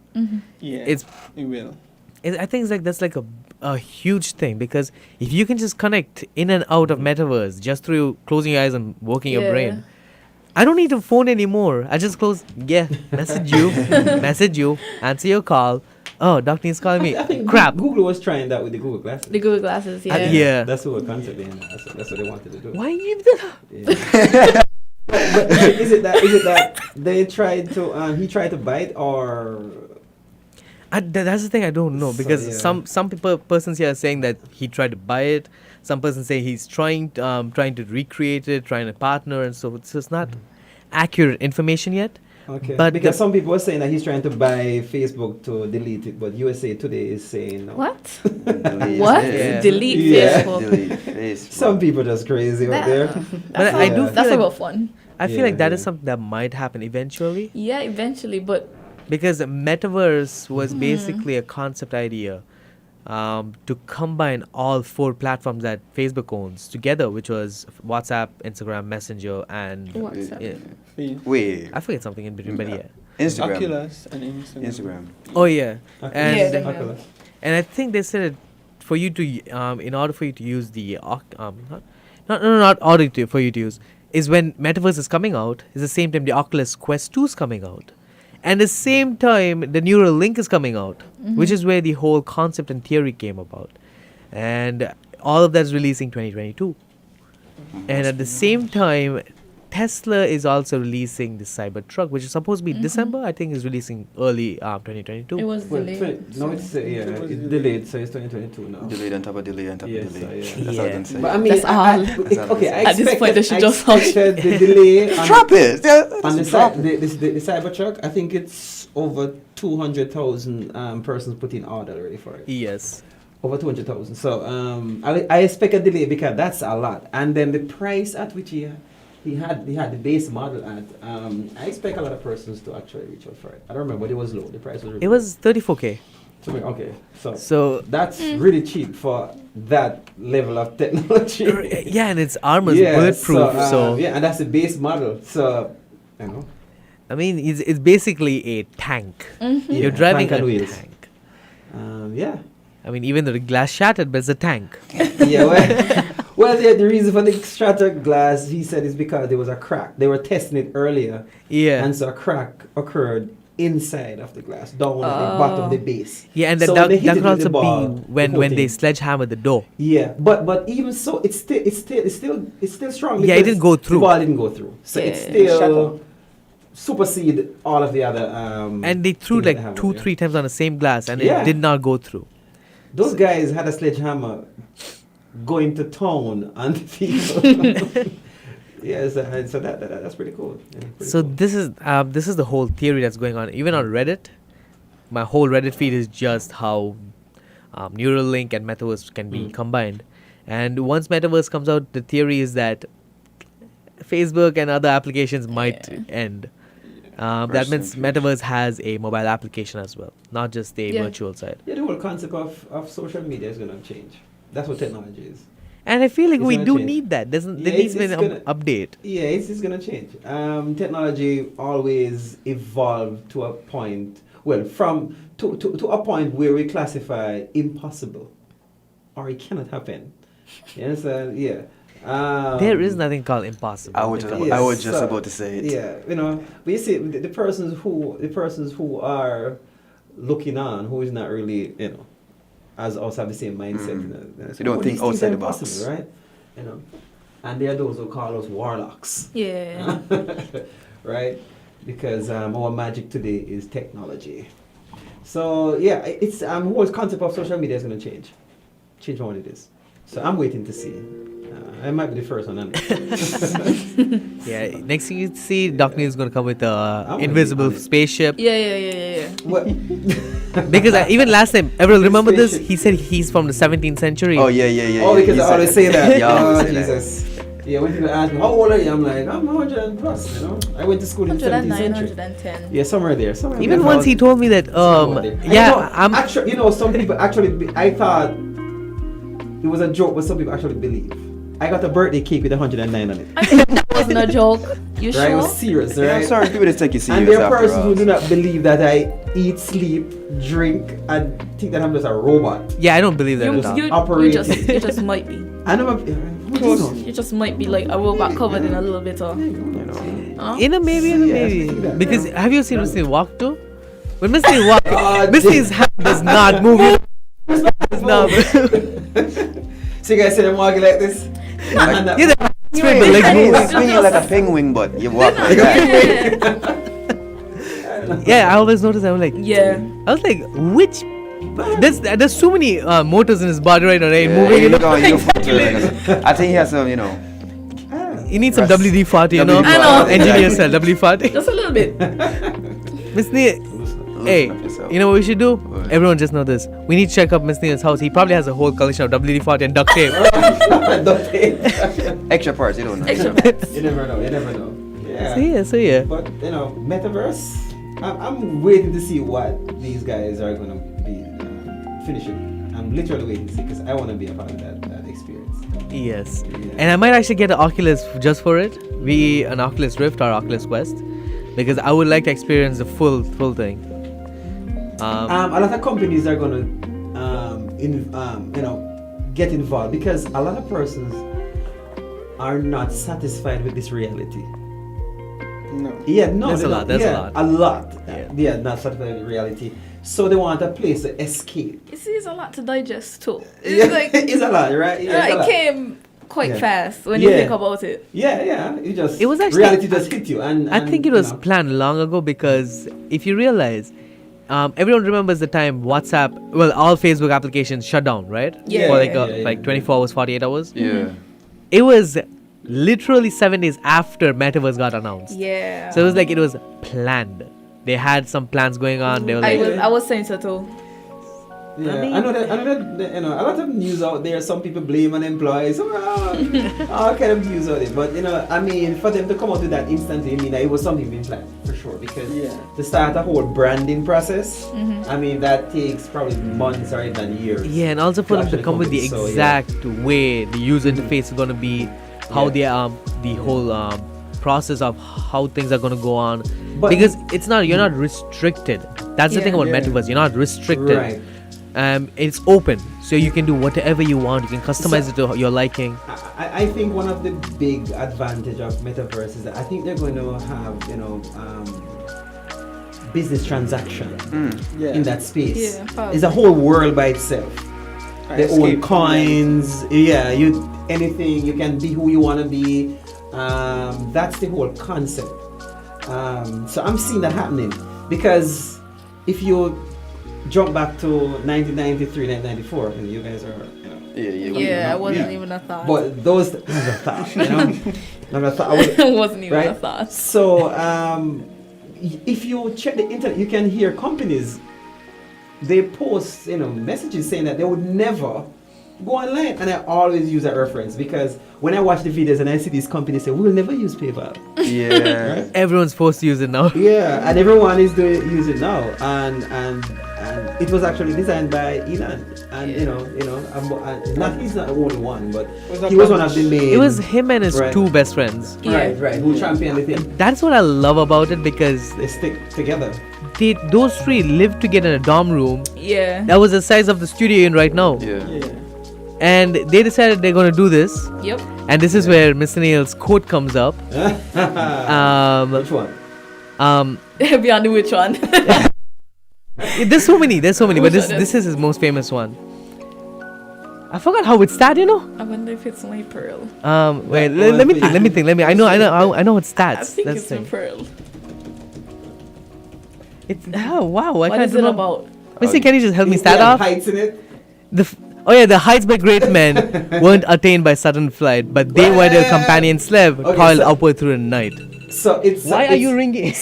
Yeah, it will. I think it's like that's like a huge thing because if you can just connect in and out of metaverse just through closing your eyes and working your brain, I don't need a phone anymore. I just message you, answer your call. Oh, doctor is calling me. I think Crap. Google was trying that with the Google Glasses. The Google Glasses, yeah. That's what concept. That's what they wanted to do. Why you? But is it that they tried to he tried to buy it or? That's the thing I don't know because some persons here are saying that he tried to buy it. Some persons say he's trying to recreate it, trying to partner, and so it's just not accurate information yet. Okay. But because some people are saying that he's trying to buy Facebook to delete it, but USA Today is saying no. What? What? Yeah. Delete Facebook. Delete Facebook. Some people just crazy out there. But I do feel that's like a rough one. I feel like that is something that might happen eventually. Yeah, eventually, but because metaverse was basically a concept idea to combine all 4 platforms that Facebook owns together, which was WhatsApp, Instagram, Messenger, and Wait. I forget something in between, but yeah. Instagram. Oculus and Instagram. Oh yeah, and Oculus. and I think they said for you to in order for you to use the not order to, for you to use is when Metaverse is coming out. Is the same time the Oculus Quest 2 is coming out, and the same time the Neural Link is coming out, which is where the whole concept and theory came about, and all of that's releasing 2022, and at the same time. Tesla is also releasing the Cybertruck, which is supposed to be December. I think is releasing early 2022. It was delayed. No, it's delayed, so it's 2022 now. Delayed on top of delay on top of delay. Yeah. That's all I can say. But I mean, That's all. I At this point, they should just hush. the delay on, Drop it! on the Cybertruck. I think it's over 200,000 persons put in order already for it. Yes. Over 200,000. So I expect a delay because that's a lot. And then the price at which he had the base model at, I expect a lot of persons to actually reach out for it. I don't remember, but it was low. The price was really It was 34K. Okay, So that's really cheap for that level of technology. Yeah, and its armor is bulletproof. So yeah, and that's the base model. So you know, I mean, it's basically a tank. You're Yeah, driving tank a on wheels. tank. Yeah. I mean, even though the glass shattered, but it's a tank. Yeah. Well, the reason for the shattered glass, he said, is because there was a crack. They were testing it earlier. Yeah. And so a crack occurred inside of the glass, down at the bottom of the base. Yeah, and So that when they hit could it with also the ball, be when the whole they thing- sledgehammer the door. Yeah, but even so, it's still strong. Yeah, it because didn't go through. The ball didn't go through, so it's still supersede all of the other. And they threw things that like have 2-3 times on the same glass, and Yeah. it did not go through. Those guys had a sledgehammer going to town on the people. Yes, and so that's pretty cool. Yeah, pretty So cool. this is the whole theory that's going on. Even on Reddit, my whole Reddit feed is just how Neuralink and Metaverse can be combined. And once Metaverse comes out, the theory is that Facebook and other applications might end. That means Metaverse has a mobile application as well, not just the virtual side. Yeah, the whole concept of social media is going to change. That's what technology is. And I feel like It's we gonna do change. need that. There Yeah, needs to be it's an gonna- update. Yeah, it's going to change. Technology always evolved to a point, well, from to a point where we classify impossible or it cannot happen. Yes, yeah. There is nothing called impossible. I was just about to say it. Yeah, you know, but you see, the persons who are looking on, who is not really, you know, as us have the same mindset. You know, You don't think these things outside are the box. impossible, right? You know, and there are those who call us warlocks. Yeah. Right, because our magic today is technology. So yeah, it's whole concept of social media is going to change from what it is. So I'm waiting to see. I might be the first one. Yeah, next thing you see, Doc Neal is going to come with a gonna invisible be on it. spaceship. Yeah. What? Because even last time, everyone remember this? He said he's from the 17th century. Oh yeah. Oh, because I always say that. Yeah, I always Oh, say that. Jesus. Yeah, when people ask me, how old are you? I'm like, I'm 100 and plus, you know. I went to school in the 17th 109, century. 110. Yeah, somewhere there. Even once he told me that, I'm actually, you know, some people actually, I thought it was a joke, but some people actually believe. I got a birthday cake with 109 on it. That wasn't a joke. You Right, it sure? was serious, right? Yeah, I'm sorry, people just take you serious. And there are after persons all. who do not believe that I eat, sleep, drink, and think that I'm just a robot. Yeah, I don't believe that at all. You just might be. I know. You just might be like a robot covered in a little bit of. In a maybe. Because have you seen Mr. walk too? When Mr. walk, Mr.'s hand does not move. Does not move. So you guys see them walking like this? Yeah, they're straight, but like You're swinging like a penguin, but you walk like that. Yeah, I always notice. I'm like, Yeah. I was like, which? There's so many motors in his body right now, right? Yeah, Moving. you know, you I think he has some, you know. You need some WD-40, you know? I know. Engineer cell, WD-40. Just a little bit. Miss Nia, hey, you know what we should do? Everyone just know this. We need to check up Miss Nia's house. He probably has a whole collection of WD-40 and duct tape. Extra parts, you don't know. You never know. Yeah. So yeah. But you know, metaverse. I'm waiting to see what these guys are gonna be finishing. I'm I'm literally waiting to see because I want to be a part of that experience. Yes. And I might actually get an Oculus just for it. An Oculus Rift or Oculus Quest, because I would like to experience the full thing. A lot of companies are gonna, get involved because a lot of persons are not satisfied with this reality. No. Yeah, no. There's a lot. A lot. Yeah, not satisfied with reality. So they want a place to escape. You see, it's a lot to digest too. Yeah, It's like it's a lot, right? Yeah, it's a it lot. came quite Yeah. fast when you think about it. Yeah. It was actually, reality just hit you, and I think it was planned long ago, because if you realize, everyone remembers the time WhatsApp, all Facebook applications shut down, right? Yeah. For like 24 hours, 48 hours. Yeah. It was literally 7 days after Metaverse got announced. Yeah. So it was planned. They had some plans going on. They were like, I was saying so too. Yeah, I know that a lot of news out there. Some people blame an employee. So all kind of news out there. But for them to come out with that instantly, that it was something being planned for sure. Because to start a whole branding process, that takes probably months or even years. yeah, and also for them to come with the exact way the user interface is going to be, how the whole process of how things are going to go on. But because you're not restricted. That's the thing about Metaverse. You're not restricted. Right. It's open, so you can do whatever you want. You can customize it to your liking. I think one of the big advantage of Metaverse is that I think they're going to have business transaction in that space. Yeah, it's a whole world by itself. They own coins. Yeah, anything, you can be who you want to be. That's the whole concept. So I'm seeing that happening, because if you jump back to 1993, 1994, and you guys are, Yeah, it wasn't even a thought. But those was a thought, Not a thought. It wasn't even right? a thought. So if you check the internet, you can hear companies, they post messages saying that they would never go online, and I always use that reference because when I watch the videos and I see these companies say we'll never use PayPal. Yeah. Right? Everyone's forced to use it now. Yeah, and everyone is use it now, and it was actually designed by Elon, and he's not the only one, but he was one of the main. It was him and his two best friends. Right, who championed the thing. That's what I love about it, because They stick together. those three lived together in a dorm room. Yeah. That was the size of the studio in right now. Yeah. And they decided they're going to do this. Yep. And this is where Mr. Neal's quote comes up. Which one? Beyond the which one? There's so many, but this is his most famous one. I forgot how it started, I wonder if it's my pearl. Wait, let me think. I know it starts. I think That's it's the my thing. pearl. It's wow. What is it about? Missy, can you just help me start off? Heights in it. The heights by great men weren't attained by sudden flight, but they were their companion slave, toiled upward through the night. So it's Why are you ringing?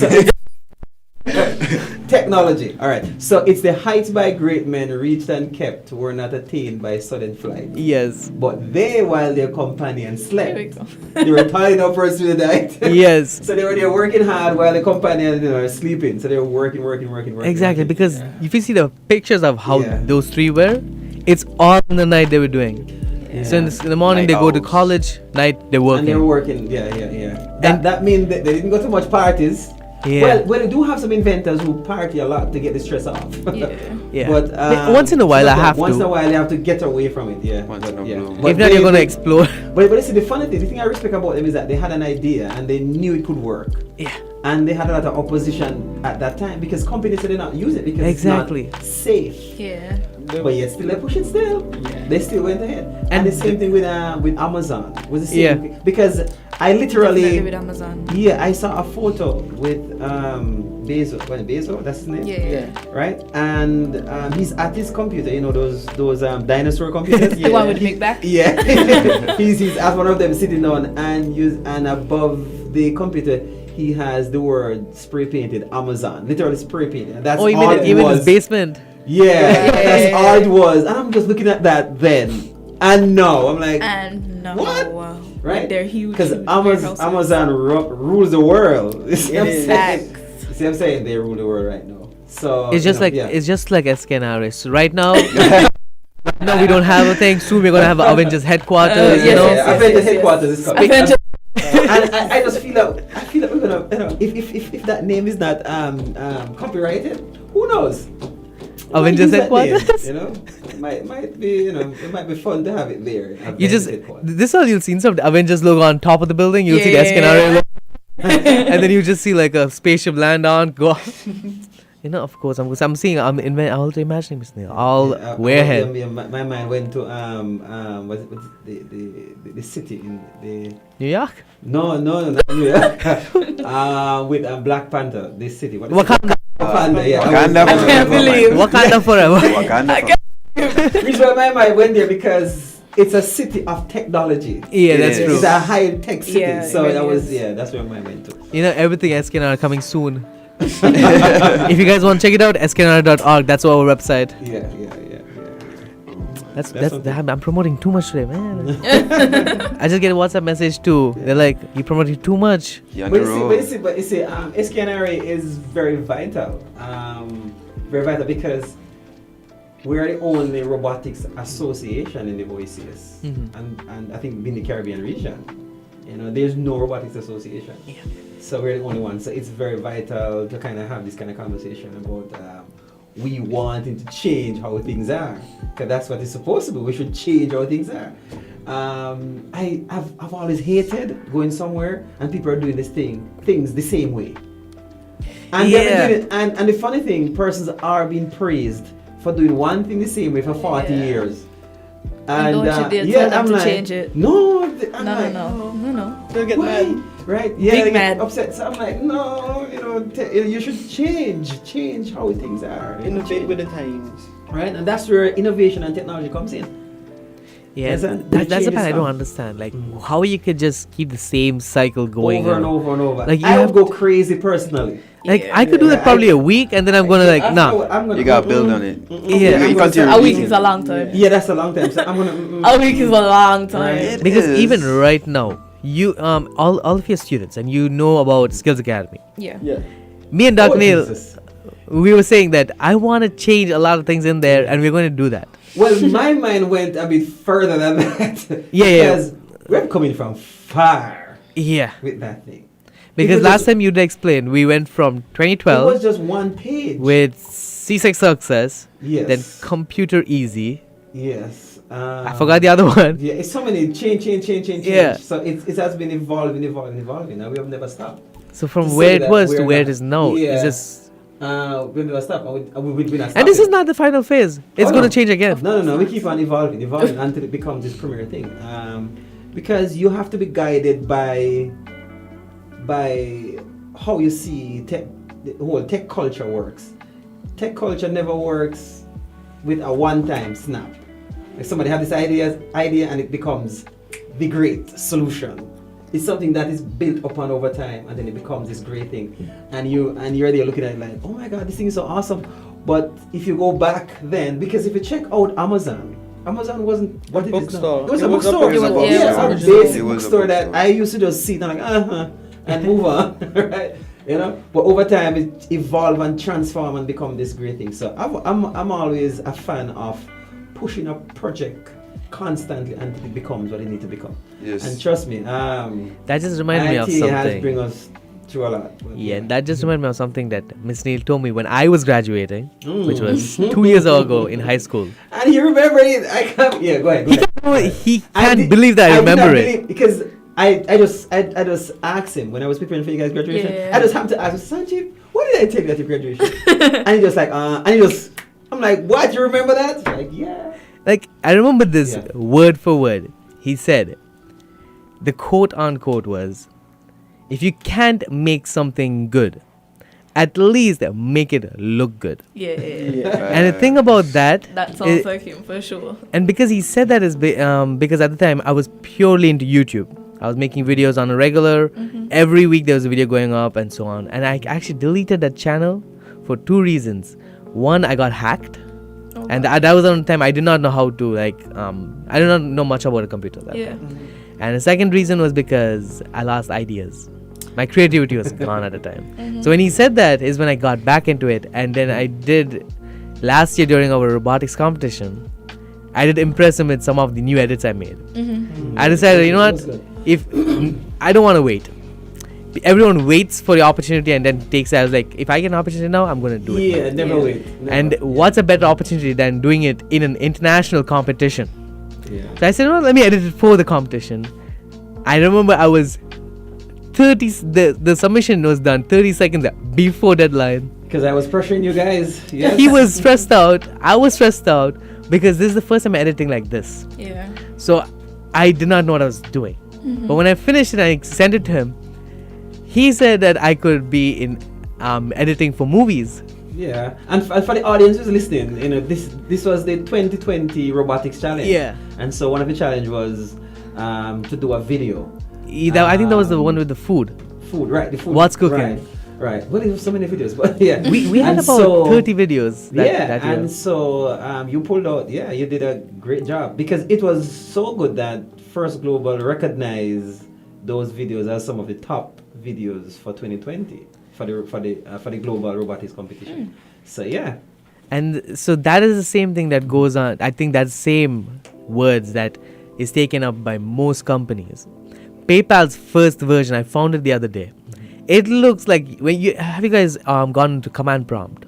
Technology. All right. So it's the heights by great men reached and kept were not attained by sudden flight. Yes. But they, while their companion slept, Here we go. they were tied up first through the night. Yes. So they were working hard while the companion are sleeping. So they were working. Exactly, working. because Yeah. if you see the pictures of how Yeah. those three were, it's all in the night they were doing. So in the morning Night they go to owls. college, night they're And they were working. working. Yeah. That means that they didn't go to much parties. Yeah. Well, they do have some inventors who party a lot to get the stress off. Yeah. But Once in a while I have once to. in a while you have to get away from it. Yeah. Once in a yeah. blue. But If not, you're gonna explode. But listen, the funny thing, the thing I respect about them is that they had an idea and they knew it could work. Yeah. And they had a lot of opposition at that time because companies said they not use it because Exactly. it's not safe. Yeah. But yet still they push it still. They still went ahead. And And the same thing with Amazon. Was the same Yeah. thing. Because I Definitely literally with Amazon. I saw a photo with Bezos. Bezos, that's his name. Yeah. Right? And he's at his computer, those dinosaur computers. The one with the big back? Yeah. he's at one of them sitting down and above the computer he has the word spray painted Amazon. Literally spray painted. That's Oh, all it even was. his basement. Yeah, that's all it was. And I'm just looking at that then. And no, I'm like, And no. What? Wow. right? They're huge. Because warehouses. Amazon rules the world. You see what I'm saying? Facts. See what I'm saying? They rule the world right now. So It's just like SK Naris. Right now No, we don't have a thing. Soon we're gonna have an Avengers headquarters. Avengers headquarters is coming. Avengers. And I just feel that we're gonna, if that name is not copyrighted, who knows? Avengers headquarters. It might be, it might be fun to have it there. You just this all you'll see instead of the Avengers logo on top of the building, you'll see the Escanare logo, and then you just see like a spaceship land on go. Of course, I'm seeing. I'm also imagining Miss Neal. Warehead. My mind went to what's the city in the New York. No, not New York. With Black Panther, this city. What is Wakanda. Wakanda, yeah. Wakanda. I can't believe. Wakanda forever. Wakanda. Reason why my mind went there because it's a city of technology. Yeah, that's true. It's a high tech city, so really that was that's where my mind went to. Everything Escanare coming soon. If you guys want to check it out, escanare.org. That's our website. Yeah. I'm promoting too much today, man. I just get a WhatsApp message too. They're like, "You promoting too much." But you see, SKNRA is very vital. Because we are the only robotics association in the OECS, and I think in the Caribbean region. There's no robotics association. Yeah. So we're the only one. So it's very vital to kind of have this kind of conversation about we wanting to change how things are, because that's what it's supposed to be. We should change how things are. I've always hated going somewhere and people are doing things the same way. And and the funny thing, persons are being praised for doing one thing the same way for 40 years. And don't you dare tell them to change it. No. They'll get mad. Right? Yeah, they Big get mad. upset. So I'm like, no, you should change how things are. Innovate with the times. Right? And that's where innovation and technology comes in. Yeah, that's the part I don't understand. Like, how you could just keep the same cycle going over and over and over. Like, I would go crazy personally. Like, I could do that probably a week, and then I'm gonna you gotta build on it. Yeah, a week is a long time. Yeah, that's a long time. So I'm gonna. A week is a long time. Right. because even right now, you all of your students, and about Skills Academy. Yeah. Me and Dr. Neal, we were saying that I want to change a lot of things in there, and we're going to do that. Well, my mind went a bit further than that. Yeah. Because we're coming from far. Yeah. With that thing. Because last time you explained, we went from 2012. It was just one page. With C6 Success. Yes. Then Computer Easy. Yes. I forgot the other one. Yeah, it's so many change. Yeah. So it has been evolving. Now we have never stopped. So from where it was to where it is now, it's just. We never stop. We not and this is not the final phase. It's going to change again. No. We keep on evolving until it becomes this premier thing. Because you have to be guided by how you see the whole tech culture works. Tech culture never works with a one-time snap. Like somebody has this idea and it becomes the great solution. It's something that is built upon over time, and then it becomes this great thing. And you're there looking at it like, oh my God, this thing is so awesome. But if you go back then, because if you check out Amazon wasn't what it is now. It was a bookstore. It was a basic bookstore that I used to just sit and like and move on, right? But over time it evolved and transformed and become this great thing. So I'm always a fan of pushing a project constantly until it becomes what it needs to become. Yes. And trust me, that just reminded me of something. has bring us through a lot. Yeah, that just reminded me of something that Miss Neal told me when I was graduating, which was 2 years ago in high school. And he remembered it. I can't. Yeah, go ahead. He can't believe that I remember it. Because I just asked him when I was preparing for you guys' graduation. Yeah. I just happened to ask him, Sanjeev, what did I take at your graduation? And he just like, I'm like, what? You remember that? He's like, yeah. Like, I remember this word for word. He said, the quote unquote was, if you can't make something good, at least make it look good. Yeah. And the thing about that sounds like him for sure. And because he said that is because at the time I was purely into YouTube. I was making videos on a regular. Every week there was a video going up and so on. And I actually deleted that channel for 2 reasons. One, I got hacked. Okay. And that was on the time I did not know how to I did not know much about a computer. And the second reason was because I lost ideas. My creativity was gone at the time. So when he said that is when I got back into it. And then I did last year during our robotics competition. I did impress him with some of the new edits I made. Mm-hmm. I decided, you know what? If I don't want to wait. Everyone waits for the opportunity and then takes it. I was like, if I get an opportunity now, I'm going to do it. Yeah, never wait. Never. And what's a better opportunity than doing it in an international competition? Yeah. So I said, well, let me edit it for the competition. I remember I was the submission was done 30 seconds before deadline. Because I was pressuring you guys. Yes. He was stressed out. I was stressed out because this is the first time I'm editing like this. Yeah. So I did not know what I was doing. But when I finished it and I sent it to him, he said that I could be in editing for movies. Yeah, and for the audience who's listening, you know, this was the 2020 Robotics Challenge. Yeah. And so one of the challenge was to do a video. I think that was the one with the food. Food, right? The food. What's cooking? Right. Well, there were so many videos, but yeah. We had about 30 videos. That year. And so you pulled out. Yeah, you did a great job because it was so good that First Global recognized those videos as some of the top videos for 2020 for the global robotics competition. So yeah. And so that is the same thing that goes on. I think that same words that is taken up by most companies. PayPal's first version, I found it the other day. It looks like have you guys gone into command prompt?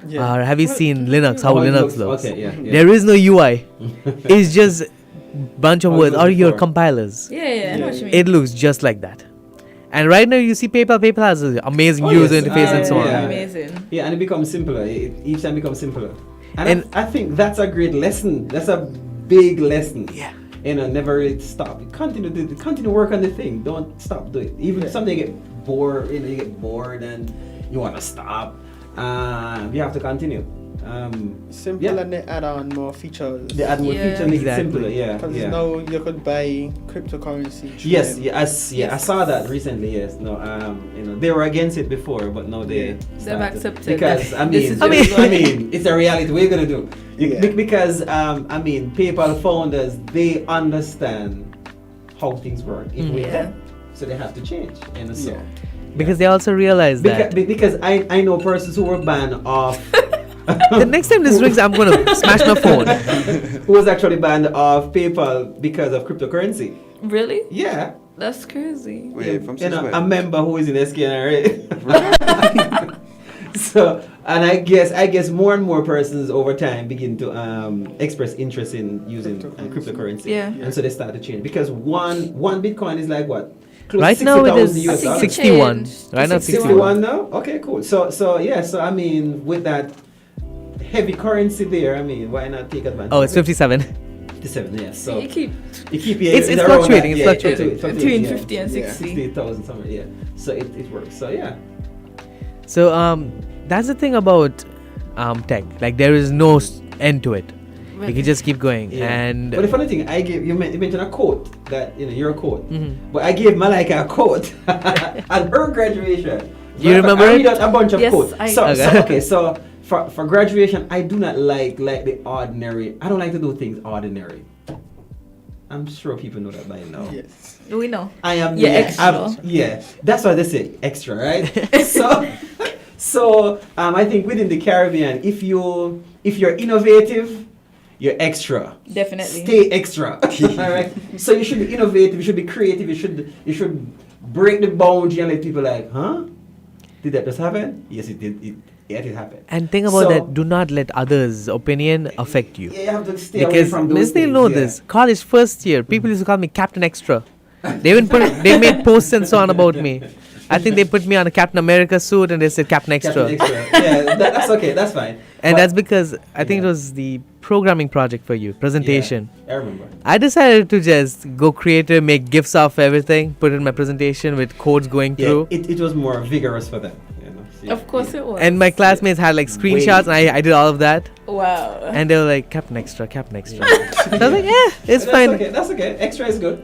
Yeah. Or have you seen Linux? How Linux looks? Okay, yeah. There is no UI. It's just bunch of words or your compilers. Yeah, I know what you mean. It looks just like that. And right now you see PayPal has an amazing user interface and so on. Yeah. Amazing. Yeah, and it becomes simpler. Each time becomes simpler. And I think that's a great lesson. That's a big lesson. Yeah. You know, never really stop. Continue work on the thing. Don't stop doing it. Even something you get bored, you get bored and you want to stop. You have to continue. Simple and they add on more features. They add more features and make it simpler. Yeah. Because now you could buy cryptocurrency. Yes, I saw that recently. Yes, no, you know, they were against it before, but now they've accepted because I mean, it's a reality. What are you gonna do? Because PayPal founders, they understand how things work. So they have to change. And so because they also realize that because I know persons who were banned off. The next time this rings, I'm gonna smash my phone. Who was actually banned off PayPal because of cryptocurrency? Really? Yeah. That's crazy. Wait, from a member who is in SKNRA. So, and I guess more and more persons over time begin to express interest in using cryptocurrency. Yeah. And so they start to change because one Bitcoin is like what? Right now it is US dollars. 61. Right now 61 now? Okay, cool. So I mean, with that heavy currency there, I mean, why not take advantage? Oh, it's 57. 57, yes. So you keep it's fluctuating. It's fluctuating. Between 50 and 60. 60,000 somewhere, yeah. So it works. So yeah. So that's the thing about tech. Like there is no end to it. You can just keep going. Yeah. And but the funny thing, you mentioned a quote that you're a quote, but I gave Malika a quote at her graduation. Do you remember I read out a bunch of quotes. Okay. So for graduation, I do not like the ordinary. I don't like to do things ordinary. I'm sure people know that by now. Yes. We know. I am extra. That's why they say extra, right? So I think within the Caribbean, if you're innovative, you're extra. Definitely. Stay extra. All right. So you should be innovative. You should be creative. You should break the boundary and let people like, huh? Did that just happen? Yes, it did. It happened. And think about that. Do not let others' opinion affect you. Yeah, you have to stay away from those things. Because know this. College first year, people used to call me Captain Extra. They made posts and so on about me. I think they put me on a Captain America suit and they said Captain Extra. Yeah, that's okay. That's fine. And that's because I think it was the programming project for you, presentation. Yeah, I remember. I decided to just go creative, make GIFs of everything, put it in my presentation with codes going through. It was more vigorous for them. Of course it was. And my classmates had like screenshots and I did all of that. Wow. And they were like, Captain Extra. So I was like, it's fine. Okay. That's okay. Extra is good.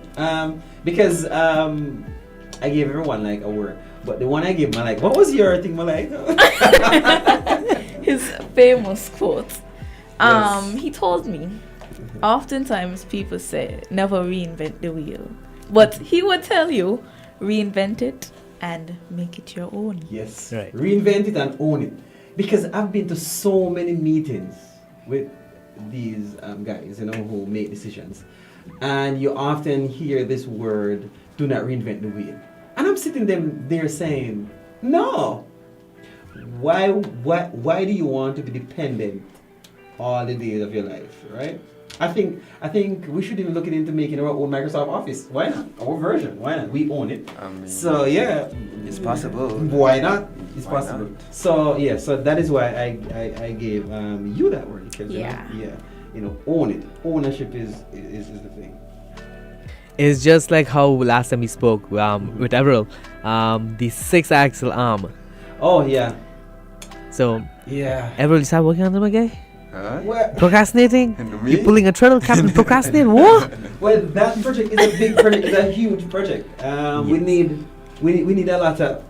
Because I gave everyone like a word. But the one I gave Malak, what was your thing, Malak? His famous quote. Yes. He told me, oftentimes people say, never reinvent the wheel. But he would tell you, reinvent it and make it your own. Yes. Right. Reinvent it and own it. Because I've been to so many meetings with these guys, who make decisions, and you often hear this word, "Do not reinvent the wheel," and I'm sitting there saying, "No. Why do you want to be dependent all the days of your life, right?" I think we should even look into making our own Microsoft Office. Why not? Our version. Why not? We own it. So yeah, it's possible. Why not? It's Why possible. not? So yeah, so that is why I gave you that word, because own it. Ownership is the thing. It's just like how last time we spoke with Avril, the 6-axle arm. Oh yeah. So yeah, Avril, you start working on them again? Well, Procrastinating? You're pulling a treadle, Captain Procrastinate? What? Well, that project is a big project. It's a huge project. Yes. We need a lot of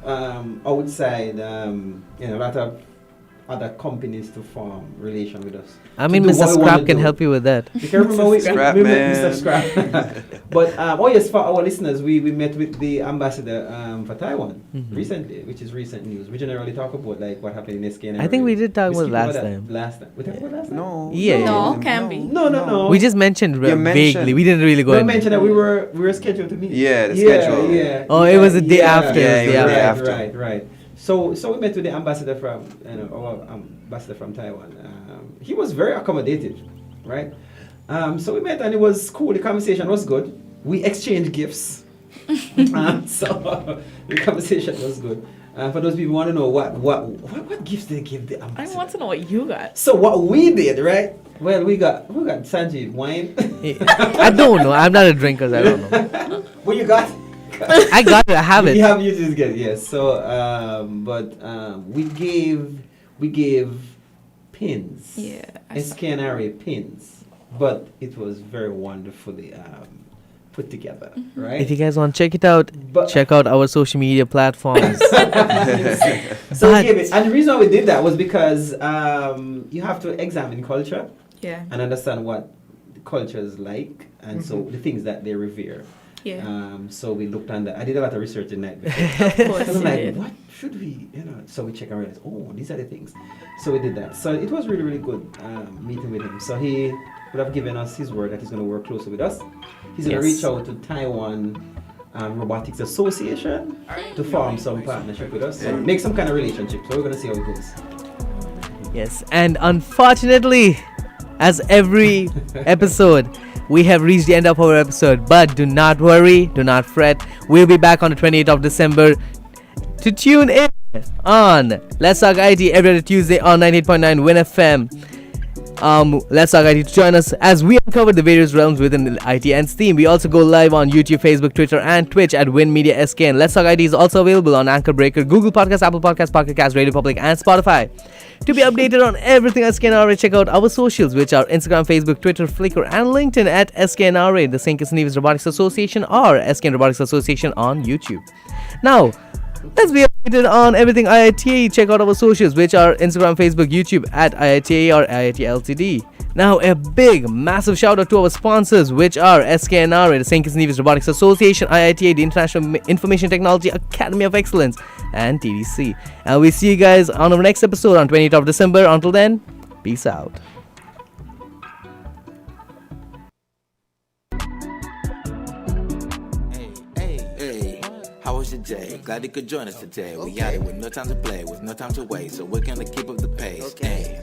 outside, a lot of other companies to form relation with us. I mean, Mr. Scrap can help you with that. You can remember we met Mr. Scrap. But for our listeners, we met with the ambassador for Taiwan recently, which is recent news. We generally talk about like what happened in SK. I think we did talk about it last time. We talked about last time? No. Yeah. No, can be. No. We just mentioned vaguely. We didn't really go We in. mentioned that we were scheduled to meet. Yeah, the schedule. Yeah. Oh, it was the day after. Right. So we met with the ambassador from our ambassador from Taiwan. He was very accommodative, right? So we met and it was cool. The conversation was good. We exchanged gifts. So the conversation was good. For those people who want to know what gifts they give the ambassador. I want to know what you got. So what we did, right? Well, we got Sanjeev wine. I don't know. I'm not a drinker. So I don't know. What you got? I got it. I have it. You have you just get it, yes. So, we gave pins. Yeah. SKNRA pins, but it was very wonderfully put together, right? If you guys want to check it out, check out our social media platforms. So we gave it, and the reason why we did that was because you have to examine culture, and understand what the culture is like, and so the things that they revere. Yeah. So we looked on that. I did a lot of research the night before. Of course, I'm you like, did. what should we, So we check and realize, oh, these are the things. So we did that. So it was really, really good meeting with him. So he would have given us his word that he's going to work closely with us. He's going to reach out to Taiwan Robotics Association to form some partnership with us. So make some kind of relationship. So we're going to see how it goes. Yes, and unfortunately, as every episode, we have reached the end of our episode, but do not worry, do not fret. We'll be back on the 28th of December to tune in on Let's Talk IT every other Tuesday on 98.9 Win FM. Let's Talk IT to join us as we uncover the various realms within the IT and STEAM. We also go live on YouTube, Facebook, Twitter, and Twitch at WINNMedia SK. And Let's Talk IT is also available on Anchor Breaker, Google Podcasts, Apple Podcasts, Pocket Casts, Radio Public, and Spotify. To be updated on everything SKNRA, check out our socials, which are Instagram, Facebook, Twitter, Flickr, and LinkedIn at SKNRA, the St. Kitts and Nevis Robotics Association, or SKN Robotics Association on YouTube. Now, let's be updated on everything IITA. Check out our socials, which are Instagram, Facebook, YouTube at IITA or IIT Ltd. Now, a big, massive shout out to our sponsors, which are SKNRA, the St. Kitts and Nevis Robotics Association, IITA, the International Information Technology Academy of Excellence, and TDC. And we'll see you guys on our next episode on 28th of December. Until then, peace out. How was your day? Glad you could join us today. We got it with no time to play, with no time to wait, so we're gonna keep up the pace. Hey,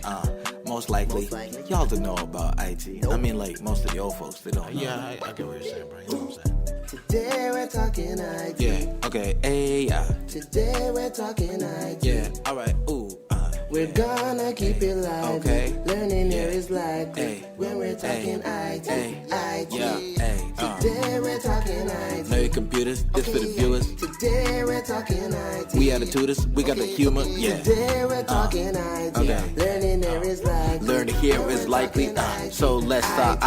most likely, y'all don't know about IT. I mean, like, most of the old folks, they don't know. Yeah, I get what you're saying, bro. You know what I'm saying? Today we're talking IT. Yeah, okay, hey, Today we're talking IT. yeah, alright, ooh, We're gonna keep it lively. Okay. Learning here is likely. Hey. When we're talking IT. Hey. IT. yeah, hey, Today we're talking IT. know your computers, this for the viewers. Today we're talking IT. We are the tutors, we got the humor, yeah. Today we're talking IT. okay. Learning here is likely. Learn to hear is likely, so let's start